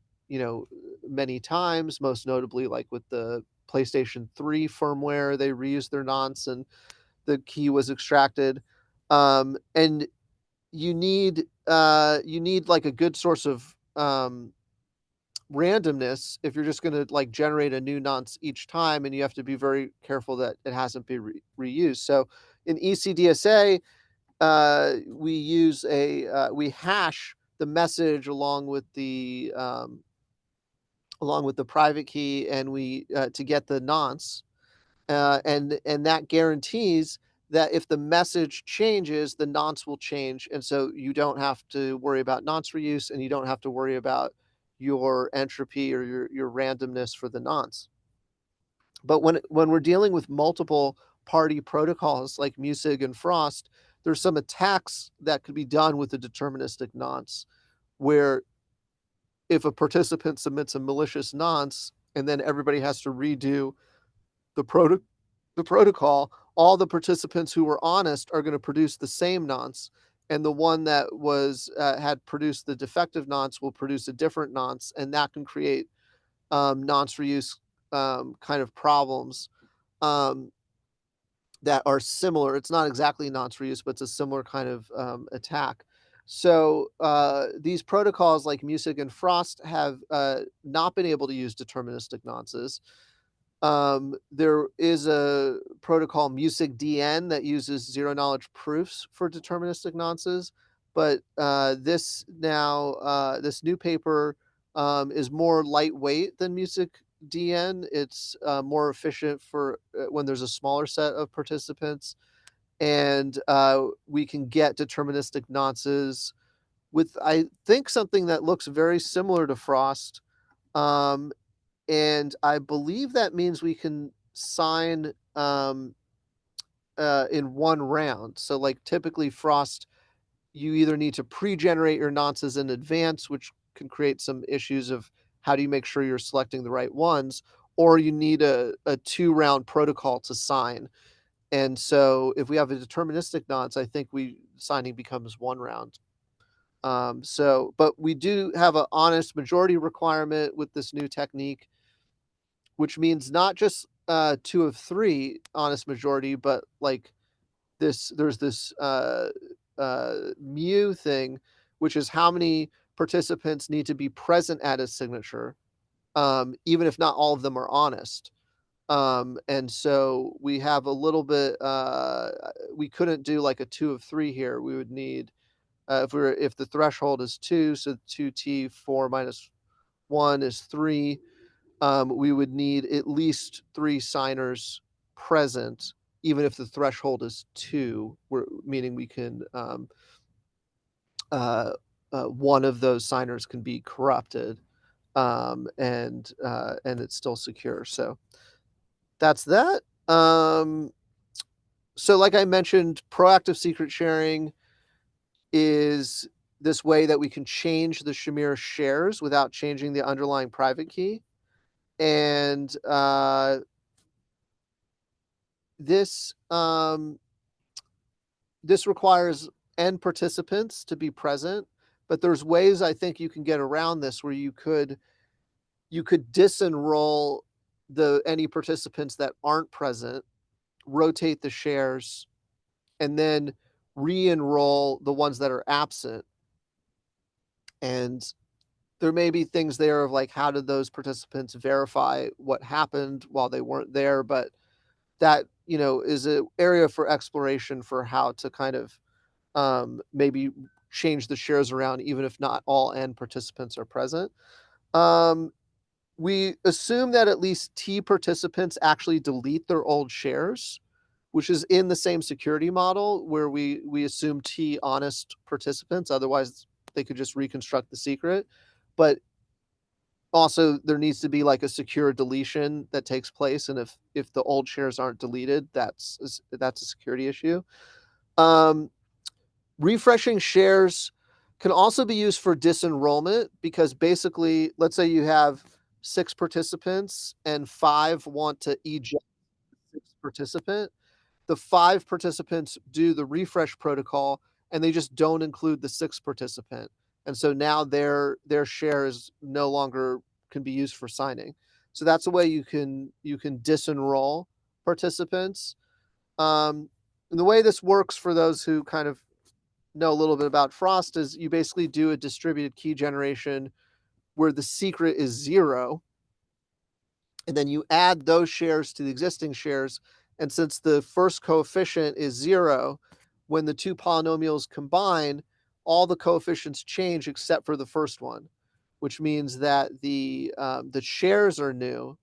many times, most notably like with the PlayStation 3 firmware, they reused their nonce and the key was extracted. And you need like a good source of randomness if you're just going to like generate a new nonce each time, and you have to be very careful that it hasn't been reused. So in ECDSA, we use we hash the message along with the private key, and we to get the nonce, and that guarantees that if the message changes, the nonce will change, and so you don't have to worry about nonce reuse, and you don't have to worry about your entropy or your randomness for the nonce. But when we're dealing with multiple party protocols like Musig and Frost, there's some attacks that could be done with a deterministic nonce, where if a participant submits a malicious nonce and then everybody has to redo the protocol, all the participants who were honest are going to produce the same nonce, and the one that was had produced the defective nonce will produce a different nonce, and that can create nonce reuse kind of problems that are similar. It's not exactly nonce reuse, but it's a similar kind of attack. So these protocols like Musig and Frost have not been able to use deterministic nonces. There is a protocol, Musig DN, that uses zero knowledge proofs for deterministic nonces, but this new paper is more lightweight than Musig DN. It's more efficient for when there's a smaller set of participants, and we can get deterministic nonces with, I think, something that looks very similar to Frost, And I believe that means we can sign in one round. So like typically Frost, you either need to pre-generate your nonces in advance, which can create some issues of how do you make sure you're selecting the right ones, or you need a 2-round protocol to sign. And so if we have a deterministic nonce, I think signing becomes 1 round. But we do have an honest majority requirement with this new technique, which means not just 2 of 3 honest majority, but like there's this mu thing, which is how many participants need to be present at a signature, even if not all of them are honest. And so we have a little bit. We couldn't do like a 2 of 3 here. We would need if the threshold is 2, so 2t 4 minus 1 is 3. We would need at least 3 signers present, even if the threshold is 2, meaning we can one of those signers can be corrupted, and it's still secure. So that's that. So like I mentioned, proactive secret sharing is this way that we can change the Shamir shares without changing the underlying private key. And this this requires n participants to be present, but there's ways I think you can get around this where you could disenroll any participants that aren't present, rotate the shares, and then re-enroll the ones that are absent. And there may be things there of like, how did those participants verify what happened while they weren't there? But that, is an area for exploration for how to kind of maybe change the shares around, even if not all n participants are present. We assume that at least T participants actually delete their old shares, which is in the same security model where we assume T honest participants. Otherwise, they could just reconstruct the secret. But also, there needs to be like a secure deletion that takes place, and if the old shares aren't deleted, that's a security issue. Refreshing shares can also be used for disenrollment, because basically, let's say you have 6 participants and 5 want to eject the 6th participant. The 5 participants do the refresh protocol and they just don't include the 6th participant. And so now their shares no longer can be used for signing. So that's a way you can disenroll participants. And the way this works for those who kind of know a little bit about Frost is you basically do a distributed key generation where the secret is 0, and then you add those shares to the existing shares. And since the first coefficient is 0, when the 2 polynomials combine, all the coefficients change except for the first one, which means that the shares are new.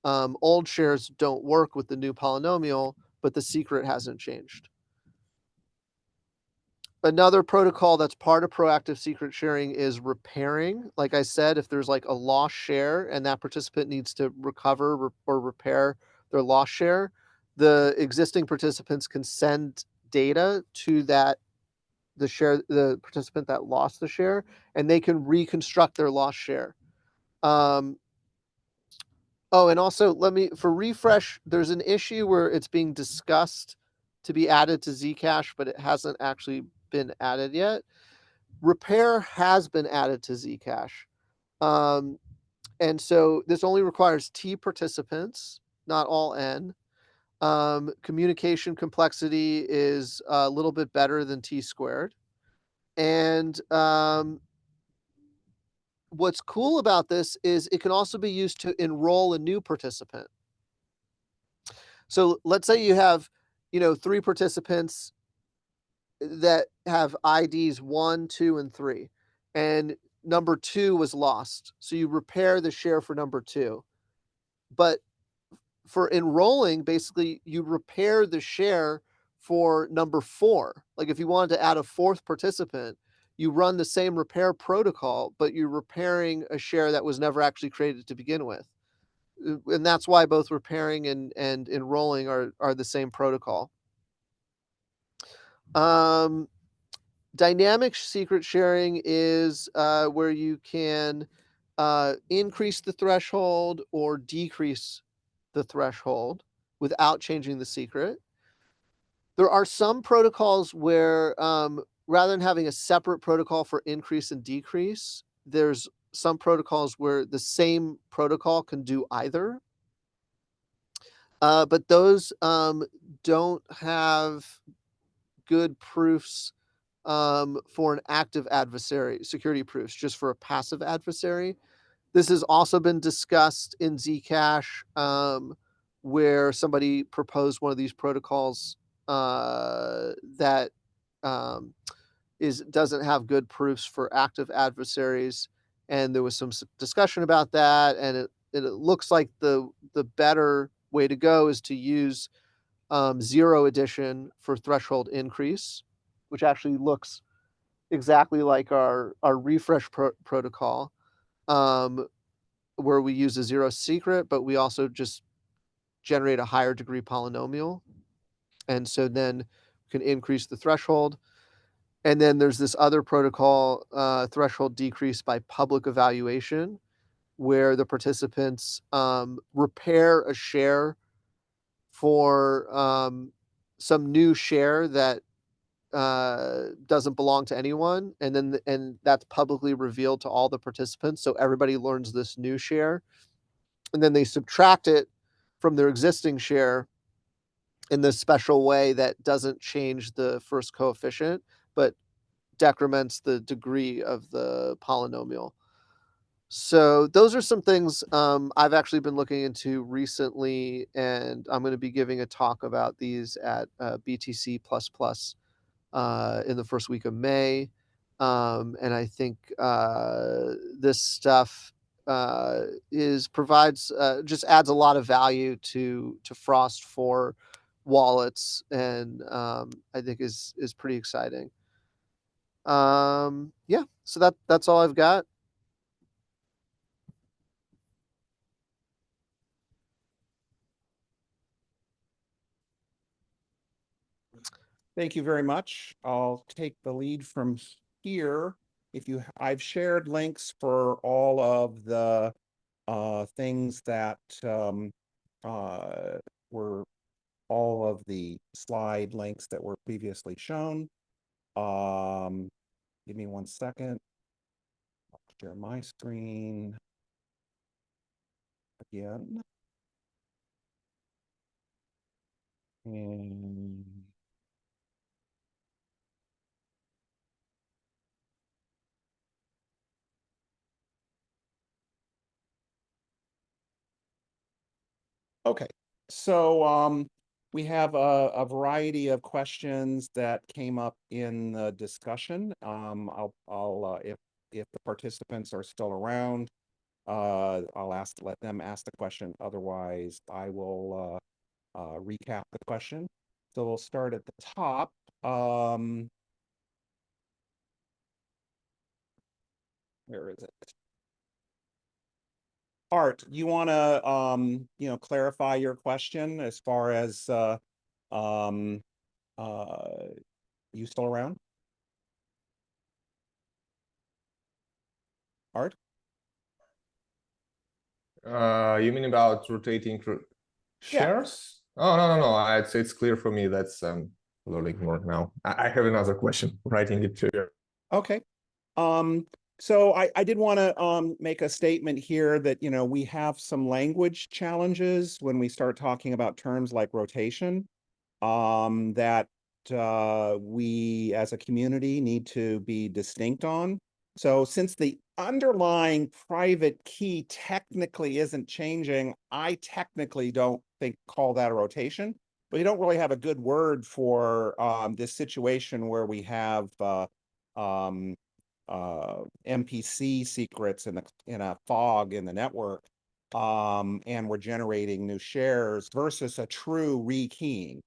Old shares don't work with the new polynomial, but the secret hasn't changed. Another protocol that's part of proactive secret sharing is repairing. Like I said, if there's like a lost share and that participant needs to recover or repair their lost share, the existing participants can send data to the participant that lost the share, and they can reconstruct their lost share. And also for refresh, there's an issue where it's being discussed to be added to Zcash, but it hasn't actually been added yet. Repair has been added to Zcash. And so this only requires T participants, not all N. Communication complexity is a little bit better than T squared. And what's cool about this is it can also be used to enroll a new participant. So let's say you have, 3 participants that have IDs 1, 2, and 3, and number 2 was lost. So you repair the share for number 2. But for enrolling, basically you repair the share for number 4. Like if you wanted to add a 4th participant, you run the same repair protocol, but you're repairing a share that was never actually created to begin with. And that's why both repairing and enrolling are the same protocol. Dynamic secret sharing is where you can increase the threshold or decrease the threshold without changing the secret. There are some protocols where rather than having a separate protocol for increase and decrease, there's some protocols where the same protocol can do either. But those don't have good proofs for an active adversary, security proofs, just for a passive adversary. This has also been discussed in Zcash, where somebody proposed one of these protocols that doesn't have good proofs for active adversaries, and there was some discussion about that, and it looks like the better way to go is to use 0 edition for threshold increase, which actually looks exactly like our refresh protocol, where we use a 0 secret, but we also just generate a higher degree polynomial. And so then we can increase the threshold. And then there's this other protocol, threshold decrease by public evaluation, where the participants repair a share for some new share that doesn't belong to anyone, and that's publicly revealed to all the participants, so everybody learns this new share, and then they subtract it from their existing share in this special way that doesn't change the first coefficient, but decrements the degree of the polynomial. So those are some things I've actually been looking into recently, and I'm going to be giving a talk about these at BTC++ in the first week of May. And I think this stuff provides just adds a lot of value to Frost for wallets, and I think is pretty exciting. Yeah, so that's all I've got. Thank you very much. I'll take the lead from here. I've shared links for all of the things that were all of the slide links that were previously shown. Give me 1 second. I'll share my screen again. And okay, so we have a variety of questions that came up in the discussion. I'll if the participants are still around, I'll let them ask the question. Otherwise, I will recap the question. So we'll start at the top. Where is it? Art, you want to clarify your question as far as you still around? Art? You mean about rotating shares? Oh, no. It's clear for me. That's loading more now. I have another question, writing it to you. Okay. So I did want to make a statement here that, we have some language challenges when we start talking about terms like rotation, that we as a community need to be distinct on. So since the underlying private key technically isn't changing, I technically don't call that a rotation, but you don't really have a good word for this situation where we have MPC secrets in a fog in the network, and we're generating new shares versus a true rekeying.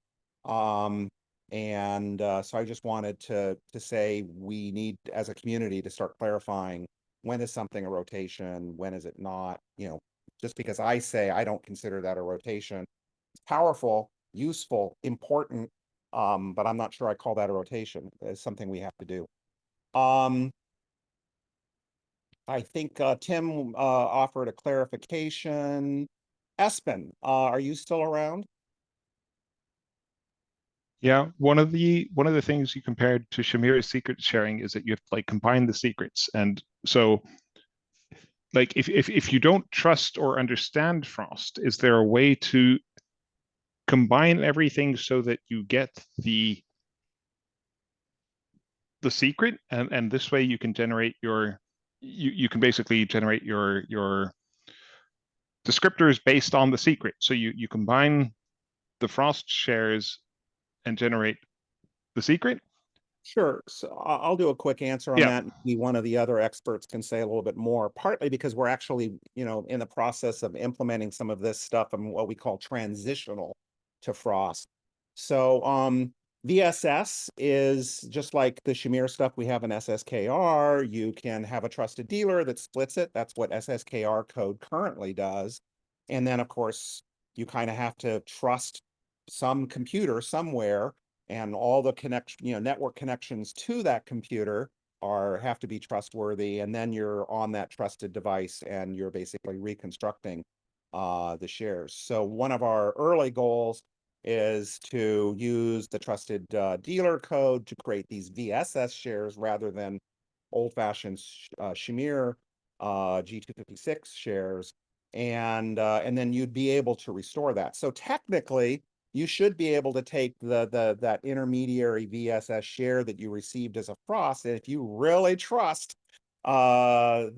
And so I just wanted to say we need, as a community, to start clarifying when is something a rotation, when is it not, just because I say I don't consider that a rotation. It's powerful, useful, important, but I'm not sure I call that a rotation. It's something we have to do. I think Tim offered a clarification. Espen, are you still around? Yeah, one of the things you compared to Shamira's secret sharing is that you have to like combine the secrets. And so like if you don't trust or understand Frost, is there a way to combine everything so that you get the secret, and this way you can generate you can basically generate your descriptors based on the secret. So you combine the Frost shares and generate the secret? Sure. So I'll do a quick answer on Yeah. that. Maybe one of the other experts can say a little bit more, partly because we're actually, in the process of implementing some of this stuff and what we call transitional to Frost. So VSS is just like the Shamir stuff we have in SSKR. You can have a trusted dealer that splits it. That's what SSKR code currently does. And then, of course, you kind of have to trust some computer somewhere, and all the network connections to that computer have to be trustworthy. And then you're on that trusted device and you're basically reconstructing the shares. So one of our early goals is to use the trusted dealer code to create these VSS shares rather than old-fashioned Shamir G256 shares. And then you'd be able to restore that. So technically, you should be able to take that intermediary VSS share that you received as a Frost, and if you really trust your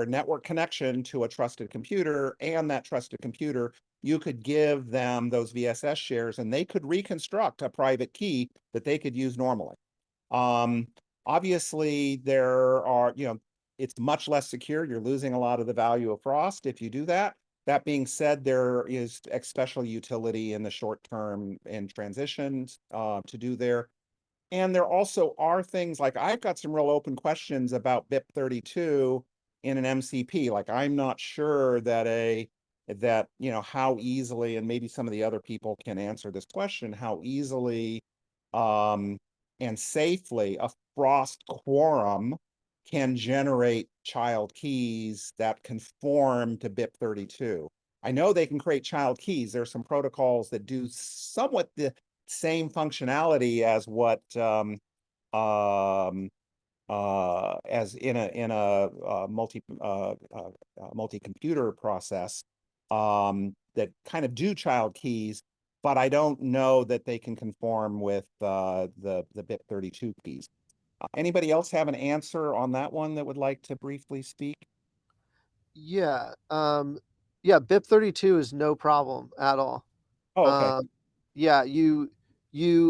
network connection to a trusted computer, and that trusted computer, you could give them those VSS shares and they could reconstruct a private key that they could use normally. Obviously there are, it's much less secure. You're losing a lot of the value of Frost if you do that. That being said, there is special utility in the short term and transitions to do there. And there also are things like, I've got some real open questions about BIP32 in an MCP. Like, I'm not sure that how easily, and maybe some of the other people can answer this question, how easily and safely a Frost quorum can generate child keys that conform to BIP32. I know they can create child keys. There's some protocols that do somewhat the same functionality as what as in a multi-computer process that kind of do child keys, but I don't know that they can conform with the BIP32 keys. Anybody else have an answer on that one that would like to briefly speak? Yeah. Yeah, BIP32 is no problem at all. Oh, okay. Yeah,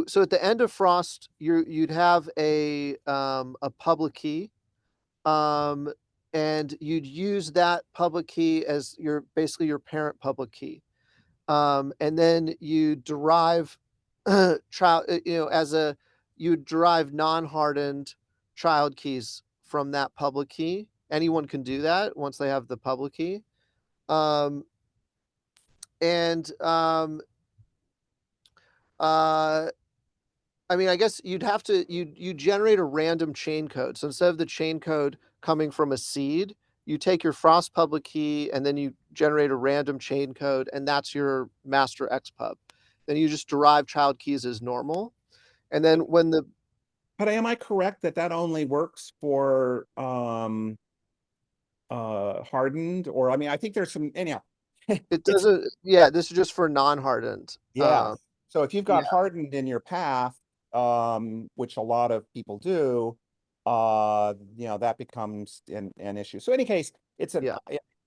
so at the end of Frost, you'd have a public key, and you'd use that public key as basically your parent public key. And then you derive you derive non-hardened child keys from that public key. Anyone can do that once they have the public key. And I mean, I guess you'd have to you generate a random chain code. So instead of the chain code coming from a seed, you take your Frost public key and then you generate a random chain code, and that's your master XPub. Then you just derive child keys as normal. And then when the But am I correct that only works for hardened? Or I mean, I think there's some, anyhow. it doesn't, yeah, this is just for non-hardened. Yeah. So if you've got yeah. hardened in your path, which a lot of people do, that becomes an issue. So in any case, Yeah.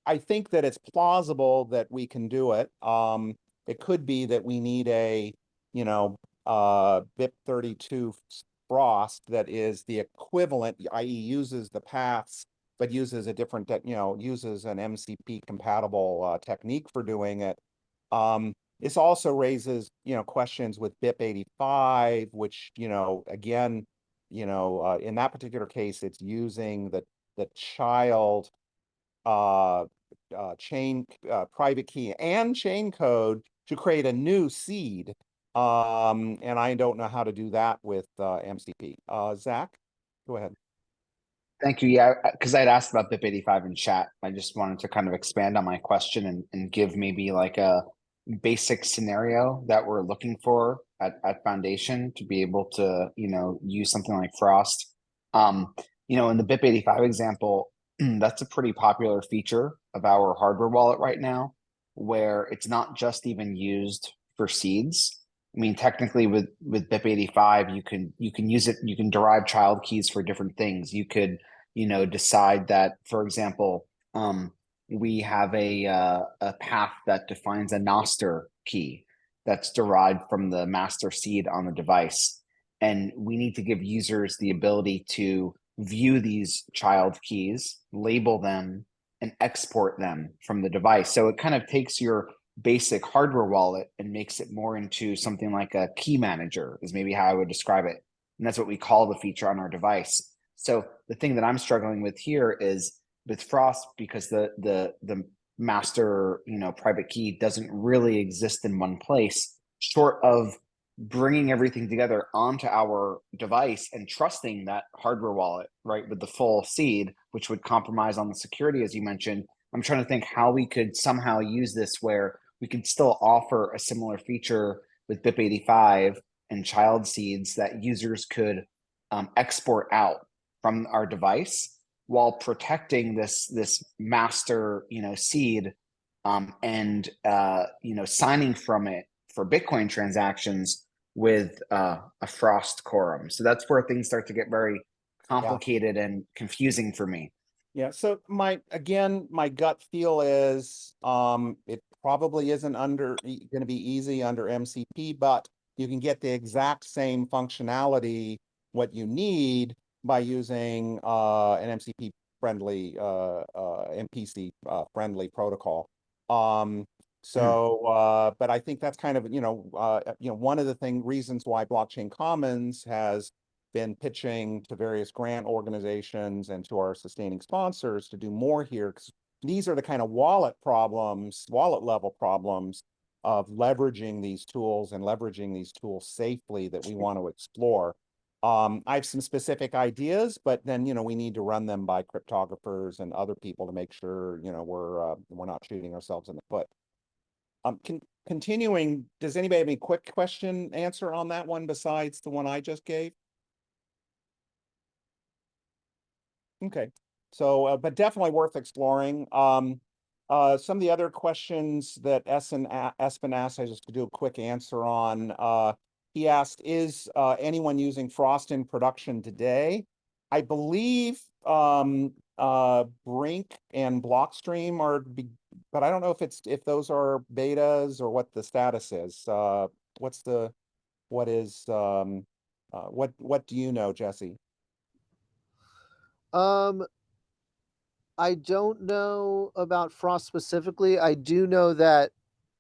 I think that it's plausible that we can do it. It could be that we need a, BIP32 Frost that is the equivalent, i.e. uses the paths, but uses a different, uses an MCP compatible technique for doing it. This also raises, questions with BIP 85, which, again, in that particular case, it's using the child chain private key and chain code to create a new seed. And I don't know how to do that with MCP. Zach, go ahead. Thank you. Yeah, because I'd asked about BIP 85 in chat. I just wanted to kind of expand on my question and give maybe like a basic scenario that we're looking for at Foundation to be able to, use something like Frost. In the BIP 85 example, that's a pretty popular feature of our hardware wallet right now, where it's not just even used for seeds. I mean, technically with BIP 85, you can use it, you can derive child keys for different things. You could, decide that, for example, we have a path that defines a master key that's derived from the master seed on the device. And we need to give users the ability to view these child keys, label them, and export them from the device. So it kind of takes your basic hardware wallet and makes it more into something like a key manager, is maybe how I would describe it. And that's what we call the feature on our device. So the thing that I'm struggling with here is with Frost, because the master, private key doesn't really exist in one place, short of bringing everything together onto our device and trusting that hardware wallet, right, with the full seed, which would compromise on the security, as you mentioned. I'm trying to think how we could somehow use this where we could still offer a similar feature with BIP 85 and child seeds that users could export out from our device while protecting this master, seed, and signing from it for Bitcoin transactions with a Frost quorum. So that's where things start to get very complicated and confusing for me. Yeah, so my gut feel is it probably isn't going to be easy under MCP, but you can get the exact same functionality what you need by using an MCP friendly MPC friendly protocol. But I think that's kind of one of the reasons why Blockchain Commons has been pitching to various grant organizations and to our sustaining sponsors to do more here, because these are the kind of wallet level problems of leveraging these tools and leveraging these tools safely that we want to explore. I have some specific ideas, but then, we need to run them by cryptographers and other people to make sure, we're not shooting ourselves in the foot. Continuing, does anybody have any quick answer on that one besides the one I just gave? Okay, so but definitely worth exploring. Some of the other questions that Espen asked, I just to do a quick answer on. He asked, is anyone using Frost in production today? I believe Brink and Blockstream are, but I don't know if those are betas or what the status is. What do you know, Jesse? I don't know about Frost specifically. I do know that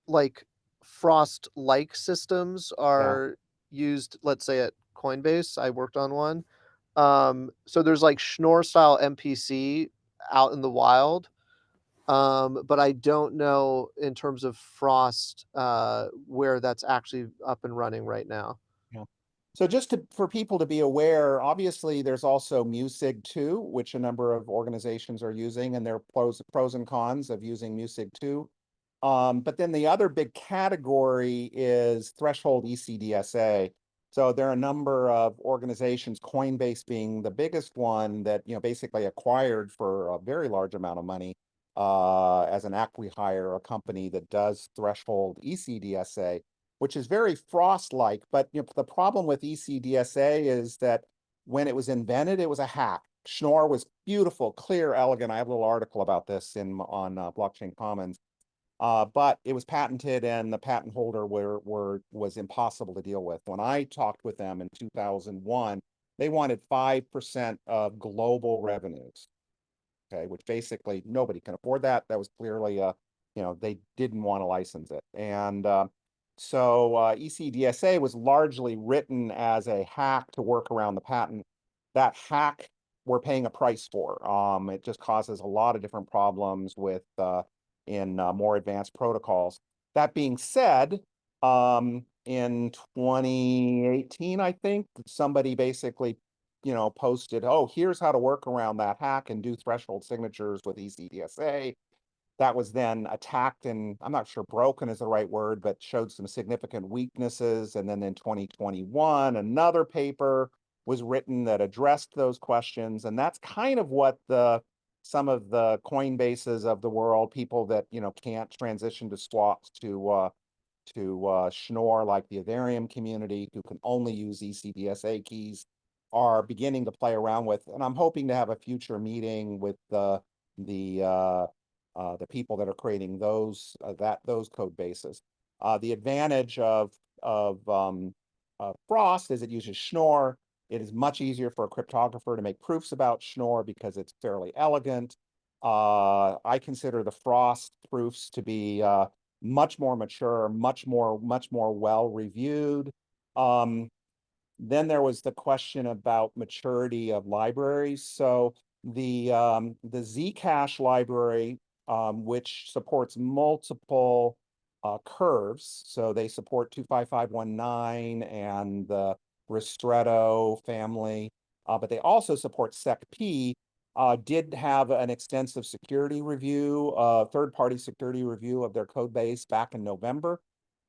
like Frost-like systems are used, let's say at Coinbase. I worked on one. So there's like Schnorr style MPC out in the wild. But I don't know in terms of Frost where that's actually up and running right now. Yeah. So just for people to be aware, obviously there's also Musig 2, which a number of organizations are using, and there are pros and cons of using Musig 2. But then the other big category is threshold ECDSA. So there are a number of organizations, Coinbase being the biggest one, that basically acquired for a very large amount of money as an acqui-hire, a company that does threshold ECDSA, which is very Frost-like. But the problem with ECDSA is that when it was invented, it was a hack. Schnorr was beautiful, clear, elegant. I have a little article about this on Blockchain Commons. But it was patented, and the patent holder was impossible to deal with. When I talked with them in 2001, they wanted 5% of global revenues. Okay, which basically nobody can afford that. That was clearly they didn't want to license it. And So ECDSA was largely written as a hack to work around the patent. That hack we're paying a price for. It just causes a lot of different problems with in more advanced protocols. That being said, in 2018, I think somebody basically, posted, oh, here's how to work around that hack and do threshold signatures with ECDSA. That was then attacked, and I'm not sure broken is the right word, but showed some significant weaknesses. And then in 2021, another paper was written that addressed those questions. And that's kind of what some of the Coinbases of the world, people that, can't transition to swaps to Schnorr, like the Ethereum community, who can only use ECDSA keys, are beginning to play around with. And I'm hoping to have a future meeting with the people that are creating those code bases. The advantage of Frost is it uses Schnorr. It is much easier for a cryptographer to make proofs about Schnorr because it's fairly elegant. I consider the Frost proofs to be much more mature, much more well reviewed. Then there was the question about maturity of libraries. So the Zcash library, which supports multiple curves. So they support 25519 and the Ristretto family, but they also support SecP, did have an extensive security review, third-party security review of their code base back in November.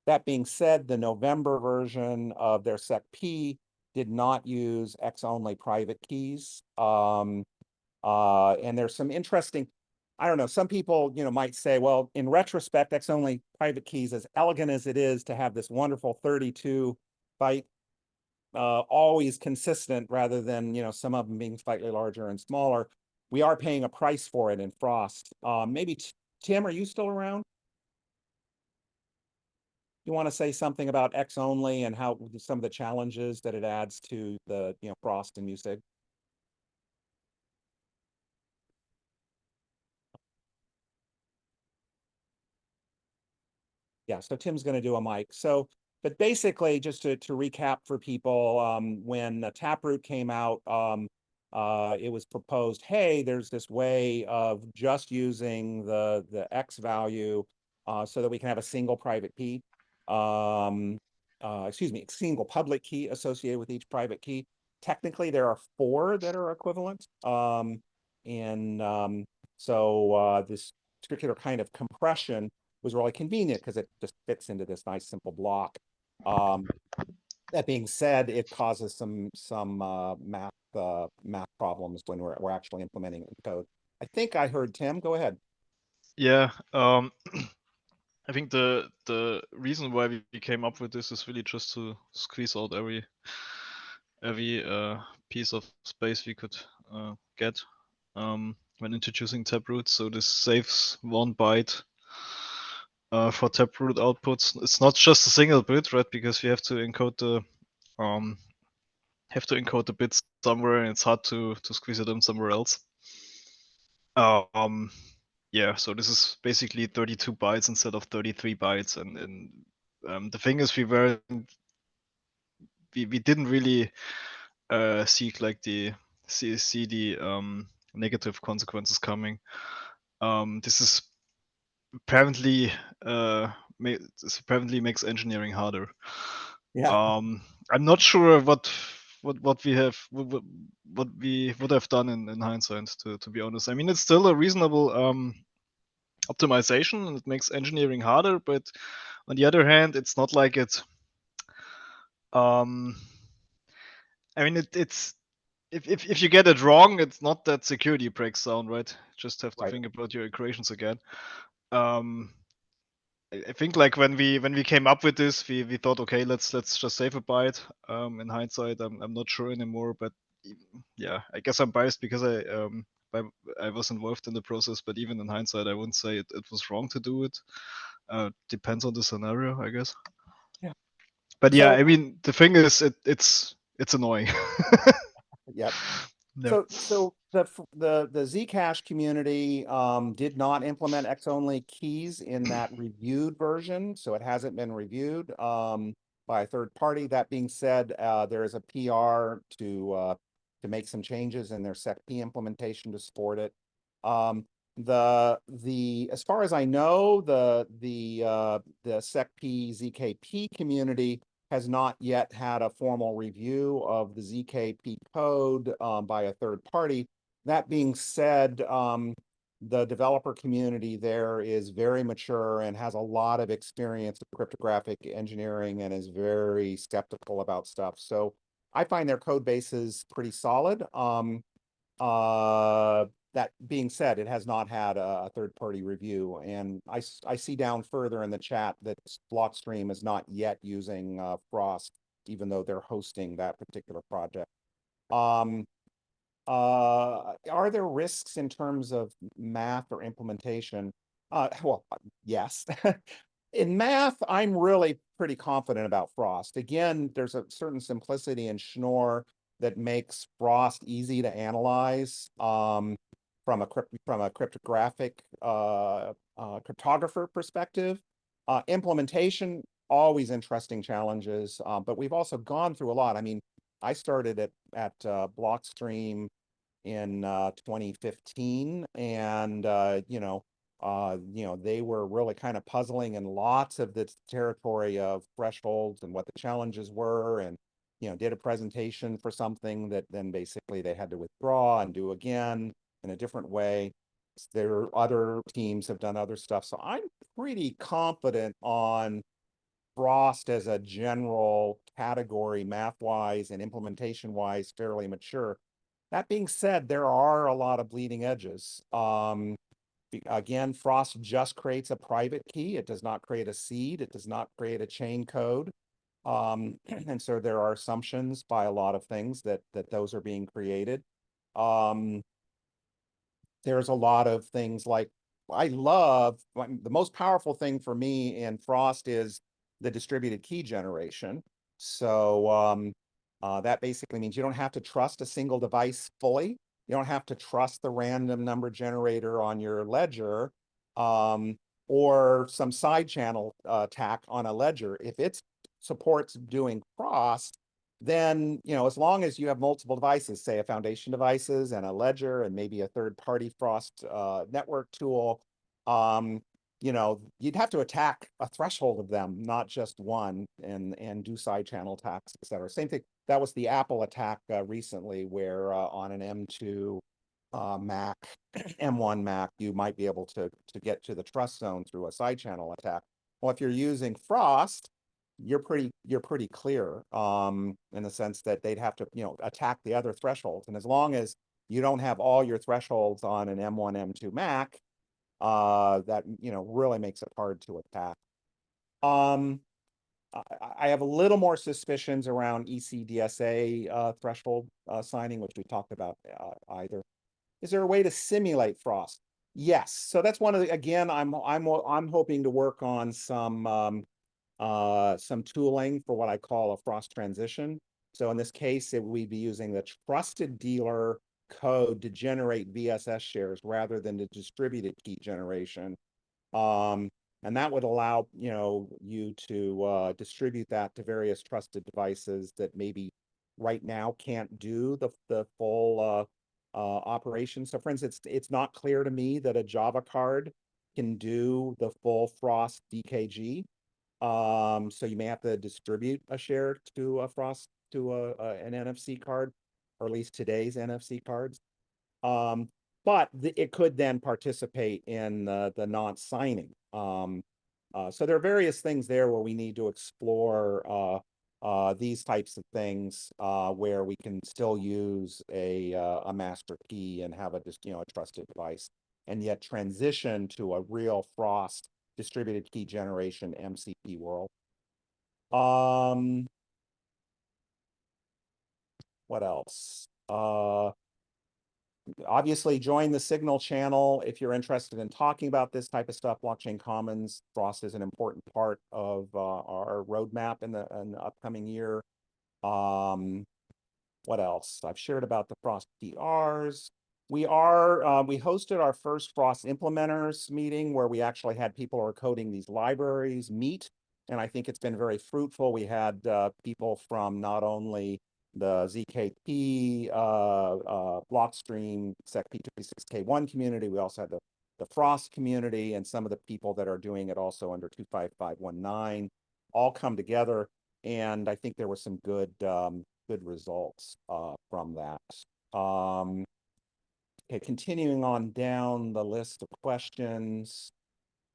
That being said, the November version of their SecP did not use X-only private keys. And there's some interesting, I don't know, some people, might say, well, in retrospect, X-only private keys, as elegant as it is to have this wonderful 32 byte, always consistent rather than, some of them being slightly larger and smaller, we are paying a price for it in Frost. Maybe Tim, are you still around? You want to say something about X only and how some of the challenges that it adds to the, Frost and Musig? Yeah, so Tim's going to do a mic. So, but basically, just to recap for people, when Taproot came out, it was proposed, hey, there's this way of just using the X value so that we can have a single private key. Excuse me, a single public key associated with each private key. Technically, there are 4 that are equivalent. So this particular kind of compression was really convenient because it just fits into this nice simple block. That being said, it causes some math problems when we're actually implementing it in code. I think I heard Tim. Go ahead. Yeah, I think the reason why we came up with this is really just to squeeze out every piece of space we could get when introducing Taproot. So this saves 1 byte for Taproot outputs. It's not just a single bit, right? Because we have to encode the bits somewhere, and it's hard to squeeze it in somewhere else. Yeah, so this is basically 32 bytes instead of 33 bytes, and the thing is, we didn't really seek like the see the negative consequences coming. This is apparently makes engineering harder. Yeah. I'm not sure what we would have done in hindsight, to be honest. I mean, it's still a reasonable optimization, and it makes engineering harder, but on the other hand, it's not like it I mean, it's if you get it wrong, it's not that security breaks down, right? Just have to Right. think about your equations again. I think like when we came up with this, we thought, okay, let's just save a byte. In hindsight, I'm not sure anymore, but yeah, I guess I'm biased because I was involved in the process, but even in hindsight, I wouldn't say it was wrong to do it. Depends on the scenario, I guess. Yeah. But yeah, So, I mean, the thing is, it's annoying. yep. No. So the Zcash community did not implement X-only keys in that reviewed version, so it hasn't been reviewed by a third party. That being said, there is a PR to make some changes in their SecP implementation to support it. As far as I know, the SecP ZKP community has not yet had a formal review of the ZKP code by a third party. That being said, the developer community there is very mature and has a lot of experience with cryptographic engineering and is very skeptical about stuff. So I find their code base is pretty solid. That being said, it has not had a third-party review, and I see down further in the chat that Blockstream is not yet using Frost, even though they're hosting that particular project. Are there risks in terms of math or implementation? Well, yes. In math, I'm really pretty confident about Frost. Again, there's a certain simplicity in Schnorr that makes Frost easy to analyze from a cryptographic cryptographer perspective. Implementation, always interesting challenges, but we've also gone through a lot. I mean, I started at Blockstream in 2015, and they were really kind of puzzling in lots of the territory of thresholds and what the challenges were, and did a presentation for something that then basically they had to withdraw and do again in a different way. There are other teams have done other stuff, so I'm pretty confident on Frost as a general category, math-wise and implementation-wise, fairly mature. That being said, there are a lot of bleeding edges. Again, Frost just creates a private key. It does not create a seed. It does not create a chain code. And so there are assumptions by a lot of things that those are being created. There's a lot of things like the most powerful thing for me in Frost is the distributed key generation. So that basically means you don't have to trust a single device fully. You don't have to trust the random number generator on your ledger or some side channel attack on a ledger. If it supports doing Frost, then, as long as you have multiple devices, say a foundation devices and a ledger and maybe a third-party Frost network tool, you'd have to attack a threshold of them, not just one, and do side channel attacks, et cetera. Same thing. That was the Apple attack recently, where on an M2 Mac, M1 Mac, you might be able to get to the trust zone through a side channel attack. Well, if you're using Frost, you're pretty clear in the sense that they'd have to attack the other thresholds, and as long as you don't have all your thresholds on an M1 M2 Mac, that really makes it hard to attack. I have a little more suspicions around ECDSA threshold signing, which we talked about either. Is there a way to simulate Frost? Yes. So that's one of the, again, I'm hoping to work on some tooling for what I call a Frost transition. So in this case, we'd be using the trusted dealer code to generate VSS shares rather than the distributed key generation. And that would allow you to distribute that to various trusted devices that maybe right now can't do the full operation. So for instance, it's not clear to me that a Java card can do the full Frost DKG. So you may have to distribute a share to a Frost to an NFC card, or at least today's NFC cards. But it could then participate in the non-signing. So there are various things there where we need to explore these types of things where we can still use a master key and have a trusted device, and yet transition to a real Frost distributed key generation MCP world. What else? Obviously join the Signal channel if you're interested in talking about this type of stuff. Blockchain Commons, Frost is an important part of our roadmap in the upcoming year. what else? I've shared about the Frost PRs. We hosted our first Frost implementers meeting where we actually had people who are coding these libraries meet. And I think it's been very fruitful. We had people from not only the ZKP, Blockstream, SecP26K1 community. We also had the Frost community and some of the people that are doing it also under 25519 all come together. And I think there were some good results from that. Okay, continuing on down the list of questions.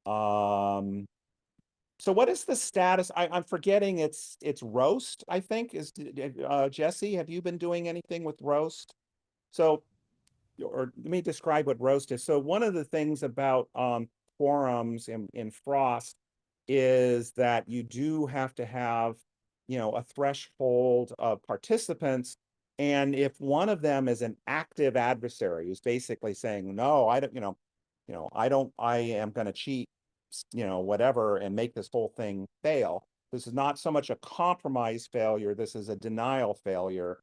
So what is the status? I'm forgetting it's roast, I think. Jesse, have you been doing anything with roast? So, or let me describe what roast is. So one of the things about forums in Frost is that you do have to have, a threshold of participants. And if one of them is an active adversary who's basically saying, no, I don't, I am going to cheat, whatever, and make this whole thing fail. This is not so much a compromise failure. This is a denial failure.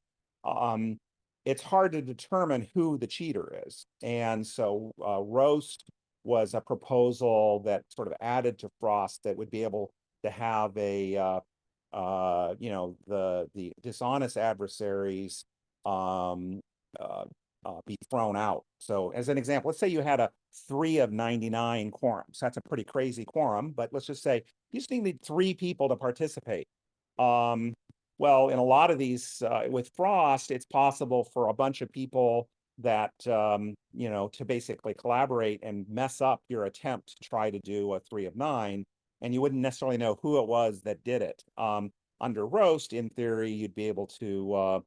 It's hard to determine who the cheater is. And so roast was a proposal that sort of added to Frost that would be able to have a, the dishonest adversaries be thrown out. So as an example, let's say you had a 3 of 99 quorums. That's a pretty crazy quorum, but let's just say you just need 3 people to participate. Well, in a lot of these, with Frost, it's possible for a bunch of people that, to basically collaborate and mess up your attempt to try to do a 3 of 9, and you wouldn't necessarily know who it was that did it. Under roast, in theory, you'd be able to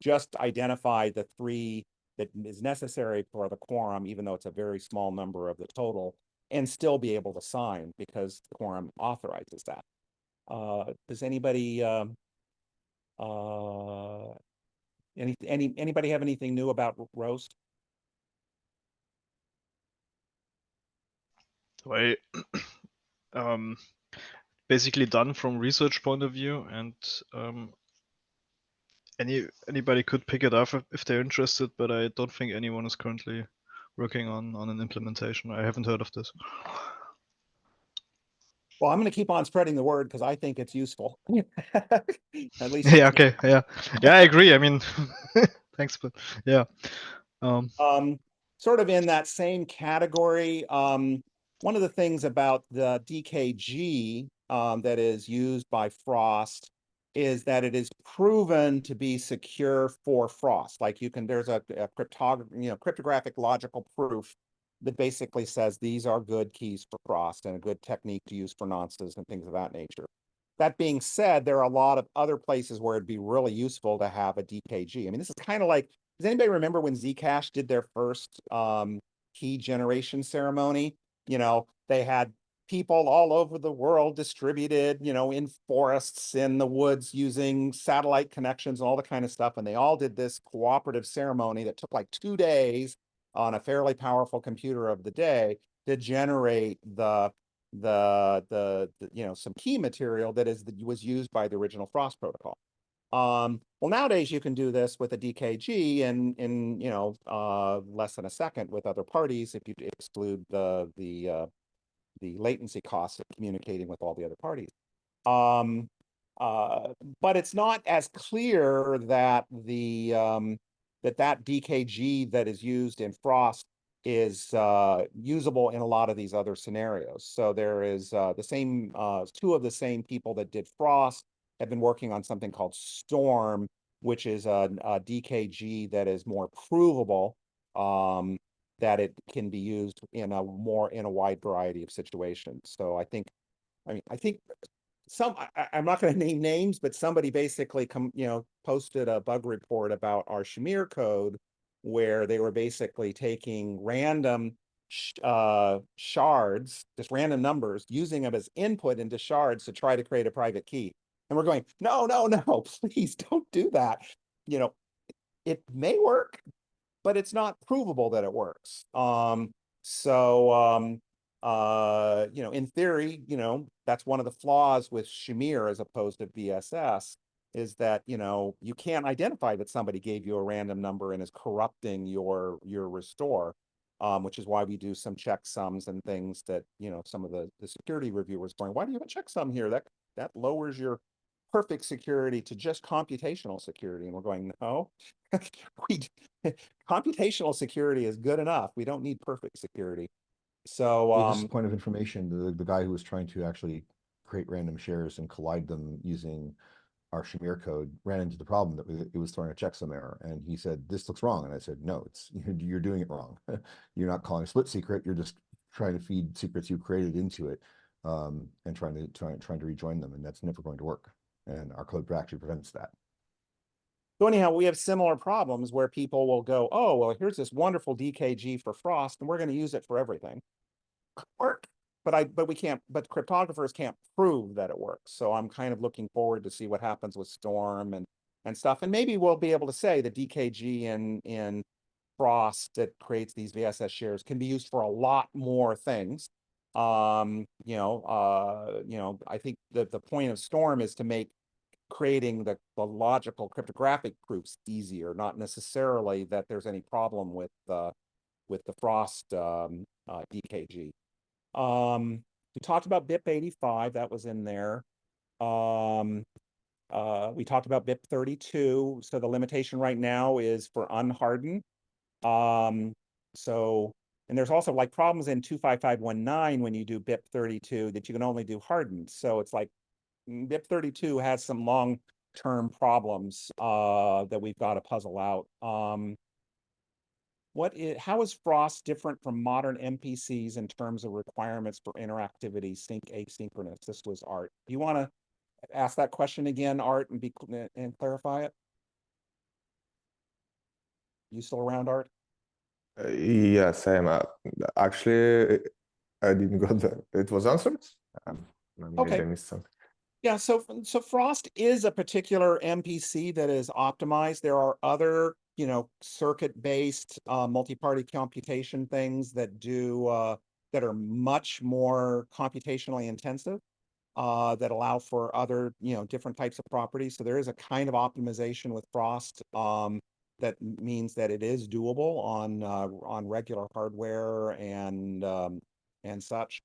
just identify the 3 that is necessary for the quorum, even though it's a very small number of the total, and still be able to sign because the quorum authorizes that. Does anybody anybody have anything new about roast? I basically done from research point of view, and anybody could pick it up if they're interested, but I don't think anyone is currently working on an implementation. I haven't heard of this. Well, I'm going to keep on spreading the word because I think it's useful. At least. Yeah. Okay. Yeah. Yeah. I agree. I mean, thanks, but yeah. Sort of in that same category. One of the things about the DKG that is used by Frost is that it is proven to be secure for Frost. Like there's a cryptographic logical proof that basically says these are good keys for Frost and a good technique to use for nonces and things of that nature. That being said, there are a lot of other places where it'd be really useful to have a DKG. I mean, this is kind of like, does anybody remember when Zcash did their first key generation ceremony? They had people all over the world distributed, in forests, in the woods, using satellite connections and all the kind of stuff. And they all did this cooperative ceremony that took like 2 days on a fairly powerful computer of the day to generate some key material that was used by the original Frost protocol. Well, nowadays you can do this with a DKG in less than a second with other parties if you exclude the latency costs of communicating with all the other parties. But it's not as clear that that DKG that is used in Frost is usable in a lot of these other scenarios. So there is the same 2 of the same people that did Frost have been working on something called Storm, which is a DKG that is more provable, that it can be used in a wide variety of situations. So I think I'm not going to name names, but somebody basically posted a bug report about our Shamir code where they were basically taking random shards, just random numbers, using them as input into shards to try to create a private key. And we're going, no, please don't do that. It may work, but it's not provable that it works. In theory, that's one of the flaws with Shamir as opposed to BSS, is that, you know, you can't identify that somebody gave you a random number and is corrupting your restore, which is why we do some checksums and things that, you know, some of the security reviewers going, why do you have a checksum here? That lowers your perfect security to just computational security. And we're going, no, computational security is good enough. We don't need perfect security. So, Yeah, just a point of information, the guy who was trying to actually create random shares and collide them using our Shamir code ran into the problem that it was throwing a checksum error. And he said, this looks wrong. And I said, no, you're doing it wrong. You're not calling a split secret. You're just trying to feed secrets you created into it, and trying to rejoin them. And that's never going to work. And our code actually prevents that. So anyhow, we have similar problems where people will go, oh, well, here's this wonderful DKG for Frost, and we're going to use it for everything. But we can't, but cryptographers can't prove that it works. So I'm kind of looking forward to see what happens with Storm and stuff. And maybe we'll be able to say the DKG in Frost that creates these VSS shares can be used for a lot more things. I think that the point of Storm is to make creating the logical cryptographic proofs easier, not necessarily that there's any problem with the Frost DKG. We talked about BIP85, that was in there. We talked about BIP32. So the limitation right now is for unhardened. And there's also like problems in 25519 when you do BIP32 that you can only do hardened. So it's like BIP32 has some long-term problems that we've got to puzzle out. How is Frost different from modern MPCs in terms of requirements for interactivity, sync asynchronous? This was Art. Do you want to ask that question again, Art, and clarify it? You still around, Art? Yes, I am. Actually, I didn't got that. It was answered. Maybe Okay. I missed something. Yeah, so Frost is a particular MPC that is optimized. There are other, you know, circuit-based multi-party computation things that do that are much more computationally intensive, that allow for other, you know, different types of properties. So there is a kind of optimization with Frost that means that it is doable on regular hardware and such.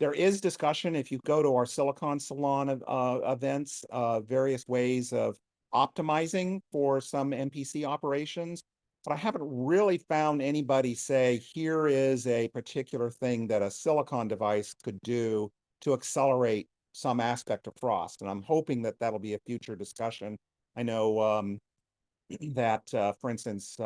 There is discussion, if you go to our Silicon Salon events, various ways of optimizing for some MPC operations, but I haven't really found anybody say, here is a particular thing that a Silicon device could do to accelerate some aspect of Frost. And I'm hoping that that'll be a future discussion. I know that, for instance,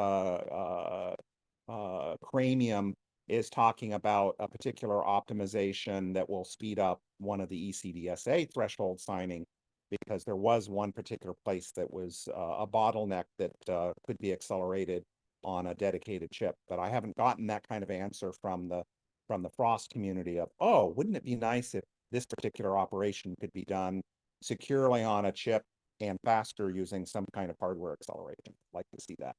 Cranium is talking about a particular optimization that will speed up one of the ECDSA threshold signing, because there was one particular place that was a bottleneck that could be accelerated on a dedicated chip. But I haven't gotten that kind of answer from the Frost community of, oh, wouldn't it be nice if this particular operation could be done securely on a chip and faster using some kind of hardware acceleration. I'd like to see that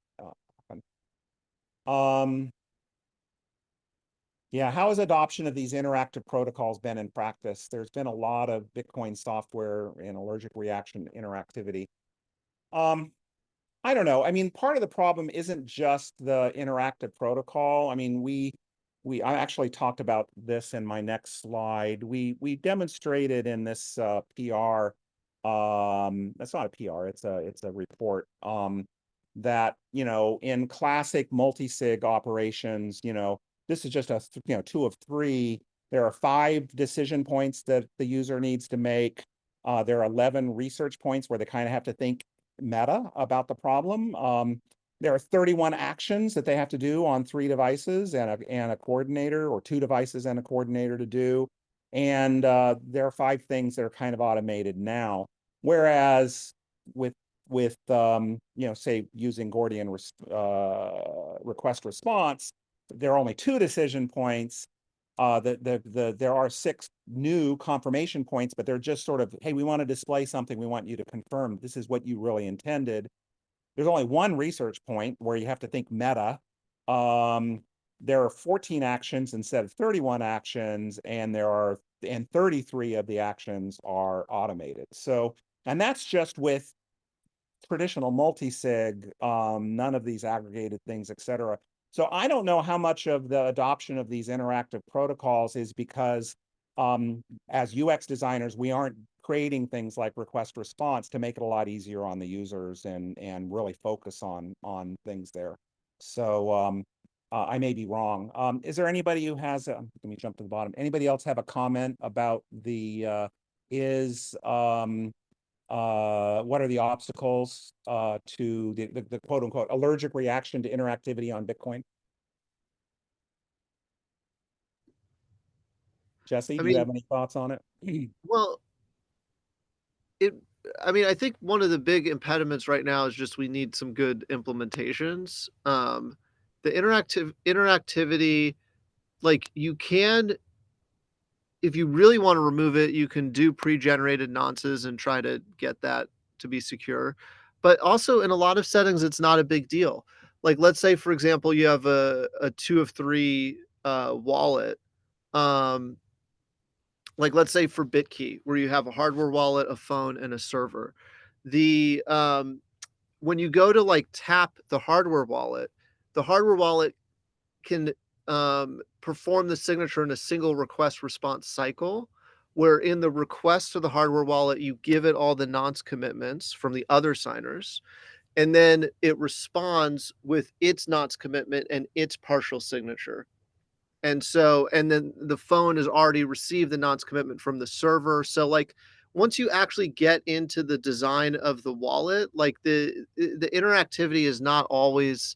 happen. Yeah, how has adoption of these interactive protocols been in practice? There's been a lot of Bitcoin software and allergic reaction interactivity. I don't know. I mean, part of the problem isn't just the interactive protocol. I mean, I actually talked about this in my next slide. We demonstrated in this PR. That's not a PR. It's a report. That, you know, in classic multi-sig operations, you know, this is just a 2 of 3. There are 5 decision points that the user needs to make. There are 11 research points where they kind of have to think meta about the problem. There are 31 actions that they have to do on 3 devices and a coordinator, or 2 devices and a coordinator to do. And there are 5 things that are kind of automated now. Whereas with say using Gordian request response, there are only 2 decision points. There are 6 new confirmation points, but they're just sort of, hey, we want to display something. We want you to confirm this is what you really intended. There's only 1 research point where you have to think meta. There are 14 actions instead of 31 actions, and 33 of the actions are automated. So And that's just with traditional multi-sig, none of these aggregated things, et cetera. So I don't know how much of the adoption of these interactive protocols is because as UX designers, we aren't creating things like request response to make it a lot easier on the users and really focus on things there. So I may be wrong. Is there anybody who has let me jump to the bottom. Anybody else have a comment about the what are the obstacles to the quote unquote allergic reaction to interactivity on Bitcoin? Jesse, I do you mean, have any thoughts on it? well, I mean, I think one of the big impediments right now is just we need some good implementations. The interactivity, like you can, if you really want to remove it, you can do pre-generated nonces and try to get that to be secure. But also in a lot of settings, it's not a big deal. Like let's say, for example, you have a 2 of 3 wallet. Um, like let's say for BitKey, where you have a hardware wallet, a phone, and a server. The when you go to like tap the hardware wallet can perform the signature in a single request response cycle, where in the request to the hardware wallet, you give it all the nonce commitments from the other signers, and then it responds with its nonce commitment and its partial signature. And so, and then the phone has already received the nonce commitment from the server. So like once you actually get into the design of the wallet, like the interactivity is not always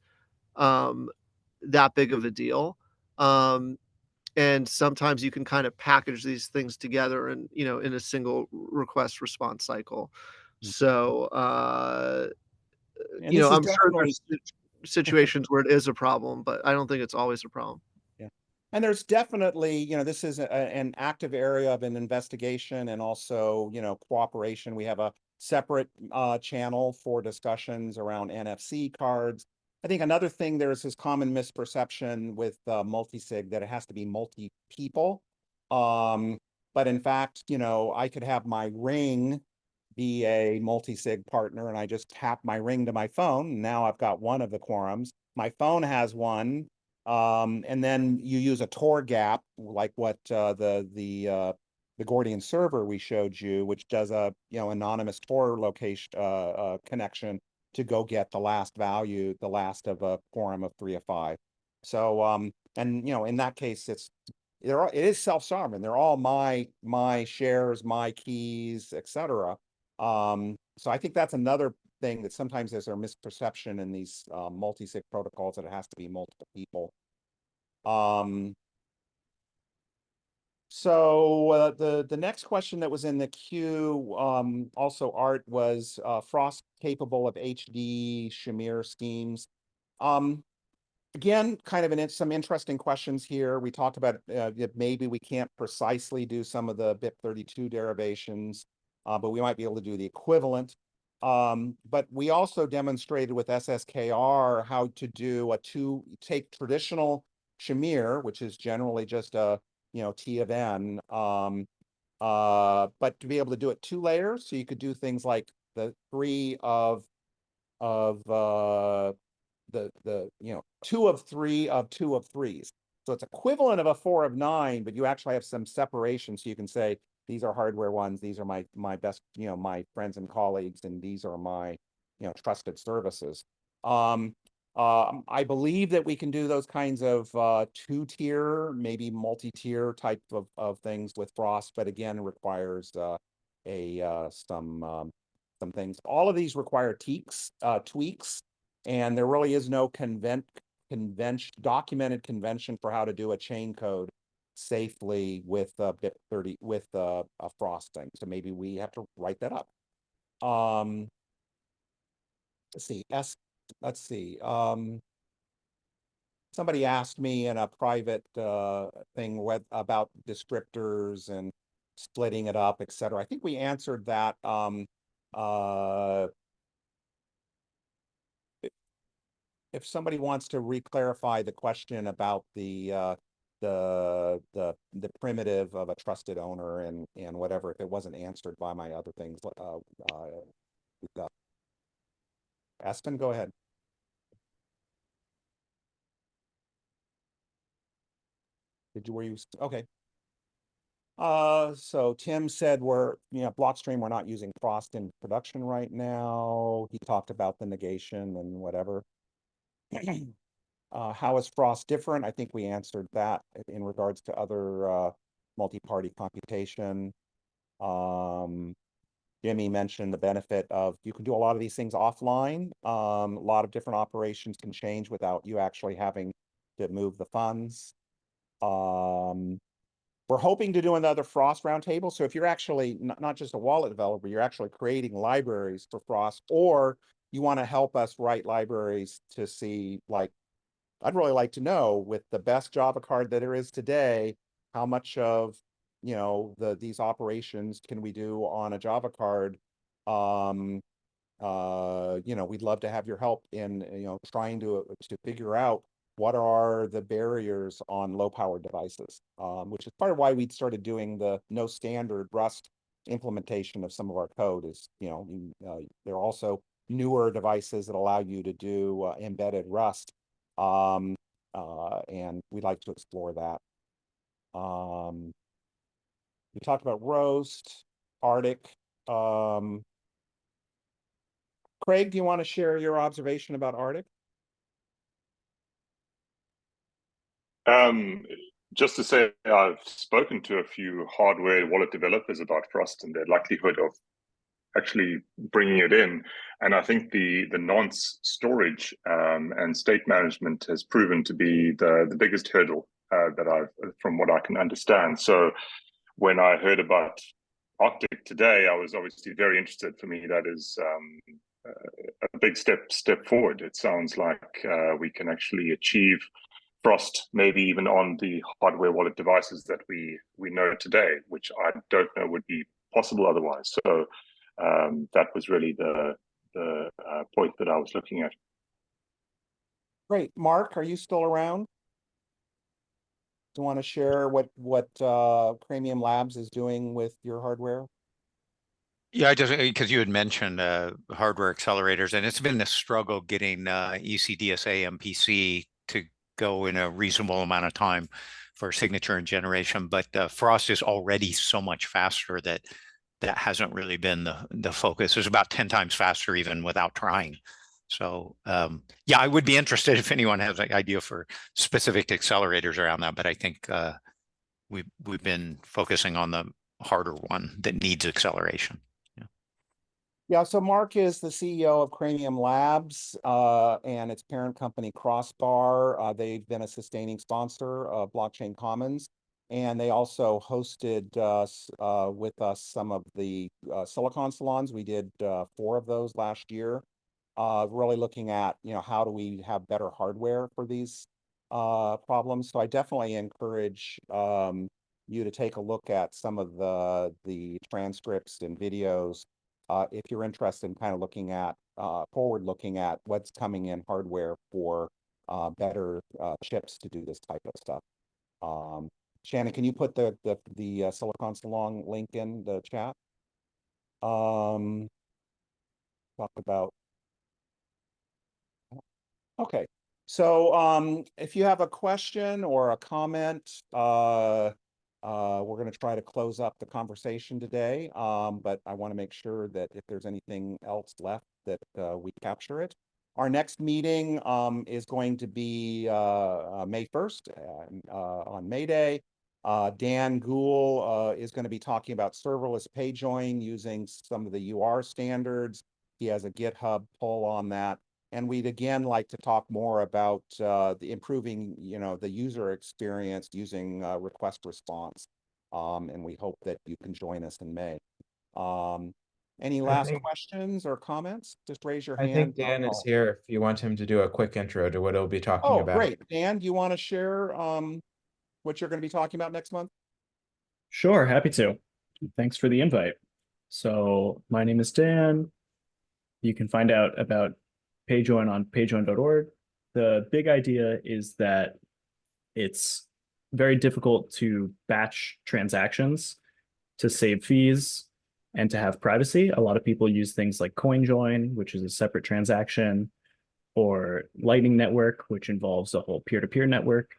um, that big of a deal. Um, and sometimes you can kind of package these things together and, you know, in a single request response cycle. So, And you this know, is I'm sure definitely there's situations where it is a problem, but I don't think it's always a problem. yeah. And there's definitely, you know, this is an active area of an investigation and also, you know, cooperation. We have a separate channel for discussions around NFC cards. I think another thing, there's this common misperception with multi-sig that it has to be multi-people. But in fact, you know, I could have my ring be a multi-sig partner and I just tap my ring to my phone. And now I've got one of the quorums. My phone has one. And then you use a Tor gap, like what the Gordian server we showed you, which does a anonymous Tor location connection to go get the last value, the last of a quorum of 3 of 5. So and in that case, it is self-sovereign. They're all my shares, my keys, etc. So I think that's another thing that sometimes there's a misperception in these multi-sig protocols that it has to be multiple people. So the next question that was in the queue, also Art, was Frost capable of HD Shamir schemes. Again, kind of some interesting questions here. We talked about that maybe we can't precisely do some of the BIP32 derivations, but we might be able to do the equivalent. But we also demonstrated with SSKR how to do take traditional Shamir, which is generally just a T of N, but to be able to do it 2 layers, so you could do things like the 3 of the 2 of 3 of 2 of 3s. So it's equivalent of a 4 of 9, but you actually have some separation. So you can say, these are hardware ones, these are my best, my friends and colleagues, and these are my, trusted services. I believe that we can do those kinds of 2-tier, maybe multi-tier type of things with Frost, but again, requires some things. All of these require tweaks, and there really is no documented convention for how to do a chain code safely with BIP30 with a frosting. So maybe we have to write that up. Let's see. Somebody asked me in a private thing about descriptors and splitting it up, etc. I think we answered that. If somebody wants to re-clarify the question about the the primitive of a trusted owner and whatever, if it wasn't answered by my other things. Aspen, go ahead. Were you okay? So Tim said Blockstream, we're not using Frost in production right now. He talked about the negation and whatever. How is Frost different? I think we answered that in regards to other multi-party computation. Jimmy mentioned the benefit of you can do a lot of these things offline. A lot of different operations can change without you actually having to move the funds. We're hoping to do another Frost roundtable. So if you're actually not just a wallet developer, you're actually creating libraries for Frost, or you want to help us write libraries to see, like, I'd really like to know, with the best Java card that there is today, how much of, these operations can we do on a Java card? We'd love to have your help in, trying to figure out what are the barriers on low powered devices, which is part of why we started doing the no standard Rust implementation of some of our code. Is, there are also newer devices that allow you to do embedded Rust. And we'd like to explore that. We talked about Roast, Arctic. Craig, do you want to share your observation about Arctic? Just to say, I've spoken to a few hardware wallet developers about Frost and their likelihood of actually bringing it in. And I think the nonce storage and state management has proven to be the biggest hurdle from what I can understand. So when I heard about Arctic today, I was obviously very interested. For me, that is a big step forward. It sounds like we can actually achieve Frost, maybe even on the hardware wallet devices that we know today, which I don't know would be possible otherwise. So that was really the point that I was looking at. Great. Mark, are you still around? Do you want to share what Cranium Labs is doing with your hardware? Yeah, just because you had mentioned hardware accelerators, and it's been a struggle getting ECDSA MPC to go in a reasonable amount of time for signature and generation. But Frost is already so much faster that hasn't really been the focus. It's about 10 times faster even without trying. So yeah, I would be interested if anyone has an idea for specific accelerators around that. But I think we've been focusing on the harder one that needs acceleration. Yeah, so Mark is the CEO of Cranium Labs and its parent company Crossbar. They've been a sustaining sponsor of Blockchain Commons, and they also hosted with us some of the Silicon Salons. We did 4 of those last year, really looking at, how do we have better hardware for these problems. So I definitely encourage you to take a look at some of the transcripts and videos if you're interested in kind of looking at forward looking at what's coming in hardware for better chips to do this type of stuff. Shannon, can you put the Silicon Salon link in the chat? Talk about. Okay, so if you have a question or a comment, we're going to try to close up the conversation today, but I want to make sure that if there's anything else left that we capture it. Our next meeting is going to be May 1st on May Day. Dan Gould is going to be talking about serverless page join using some of the UR standards. He has a GitHub pull on that. And we'd again like to talk more about the improving, the user experience using request response. And we hope that you can join us in May. Any last questions or comments? Just raise your hand. I think Dan is here if you want him to do a quick intro to what he'll be talking about. Oh, great. Dan, do you want to share what you're going to be talking about next month? Sure, happy to. Thanks for the invite. So my name is Dan. You can find out about PageJoin on pagejoin.org. The big idea is that it's very difficult to batch transactions to save fees and to have privacy. A lot of people use things like CoinJoin, which is a separate transaction, or Lightning Network, which involves a whole peer-to-peer network.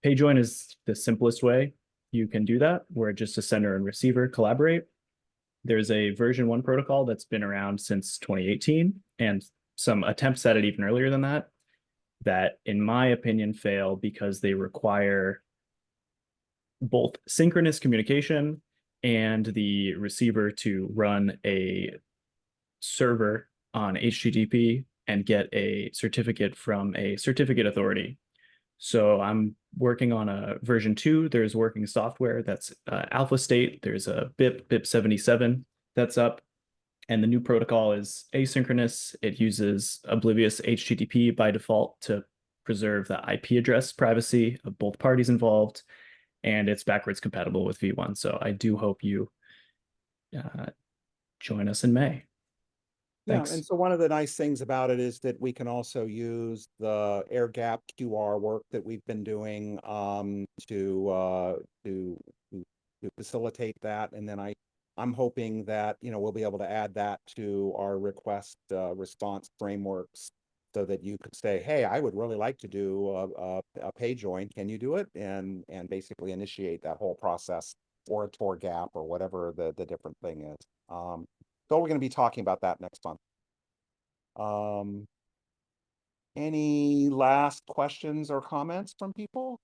PayJoin is the simplest way you can do that, where just a sender and receiver collaborate. There's a version 1 protocol that's been around since 2018, and some attempts at it even earlier than that in my opinion fail because they require both synchronous communication and the receiver to run a server on HTTP and get a certificate from a certificate authority. So I'm working on a version 2. There's working software that's alpha state. There's a BIP 77 that's up. And the new protocol is asynchronous. It uses oblivious HTTP by default to preserve the IP address privacy of both parties involved. And it's backwards compatible with V1. So I do hope you join us in May. Thanks. Yeah, and so one of the nice things about it is that we can also use the air gap QR work that we've been doing to facilitate that. And then I'm hoping that we'll be able to add that to our request response frameworks, so that you could say, hey, I would really like to do a pay join. Can you do it? And basically initiate that whole process, or a Tor gap, or whatever the different thing is. So we're going to be talking about that next month. Any last questions or comments from people?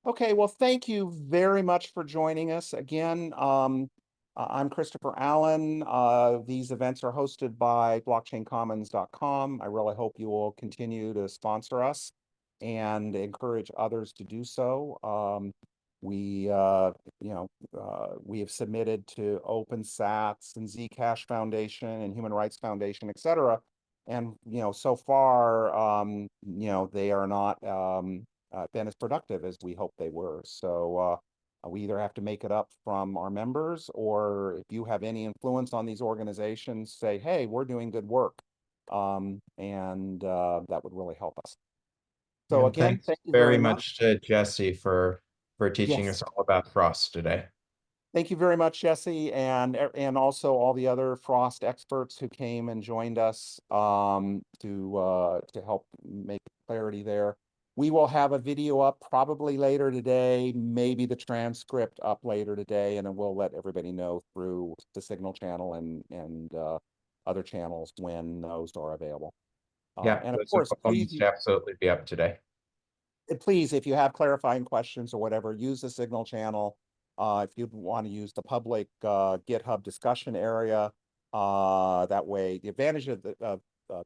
Okay, well, thank you very much for joining us again. I'm Christopher Allen. These events are hosted by blockchaincommons.com. I really hope you will continue to sponsor us and encourage others to do so. We have submitted to OpenSats and Zcash Foundation and Human Rights Foundation, et cetera. And, so far, they are not been as productive as we hoped they were. So we either have to make it up from our members, or if you have any influence on these organizations, say, hey, we're doing good work. And that would really help us. So And again, thanks thank you very much to Jesse for teaching Yes. us all about Frost today. Thank you very much, Jesse, and also all the other Frost experts who came and joined us to help make clarity there. We will have a video up probably later today, maybe the transcript up later today, and then we'll let everybody know through the Signal channel and other channels when those are available. Yeah, and of those course, are all please, to absolutely be up today. please, if you have clarifying questions or whatever, use the Signal channel. If you want to use the public GitHub discussion area, that way the advantage of the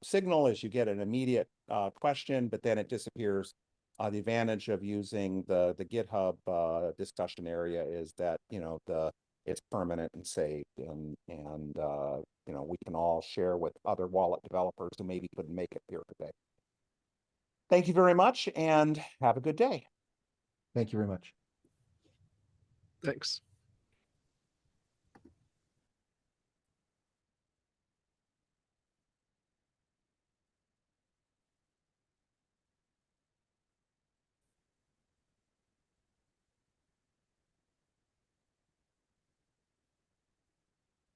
Signal is you get an immediate question, but then it disappears. The advantage of using the GitHub discussion area is that it's permanent and saved, and we can all share with other wallet developers who maybe couldn't make it here today. Thank you very much, and have a good day. Thank you very much. Thanks.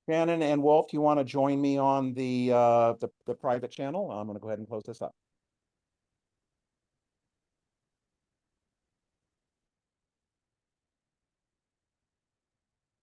Shannon and Wolf, you want to join me on the private channel? I'm going to go ahead and close this up.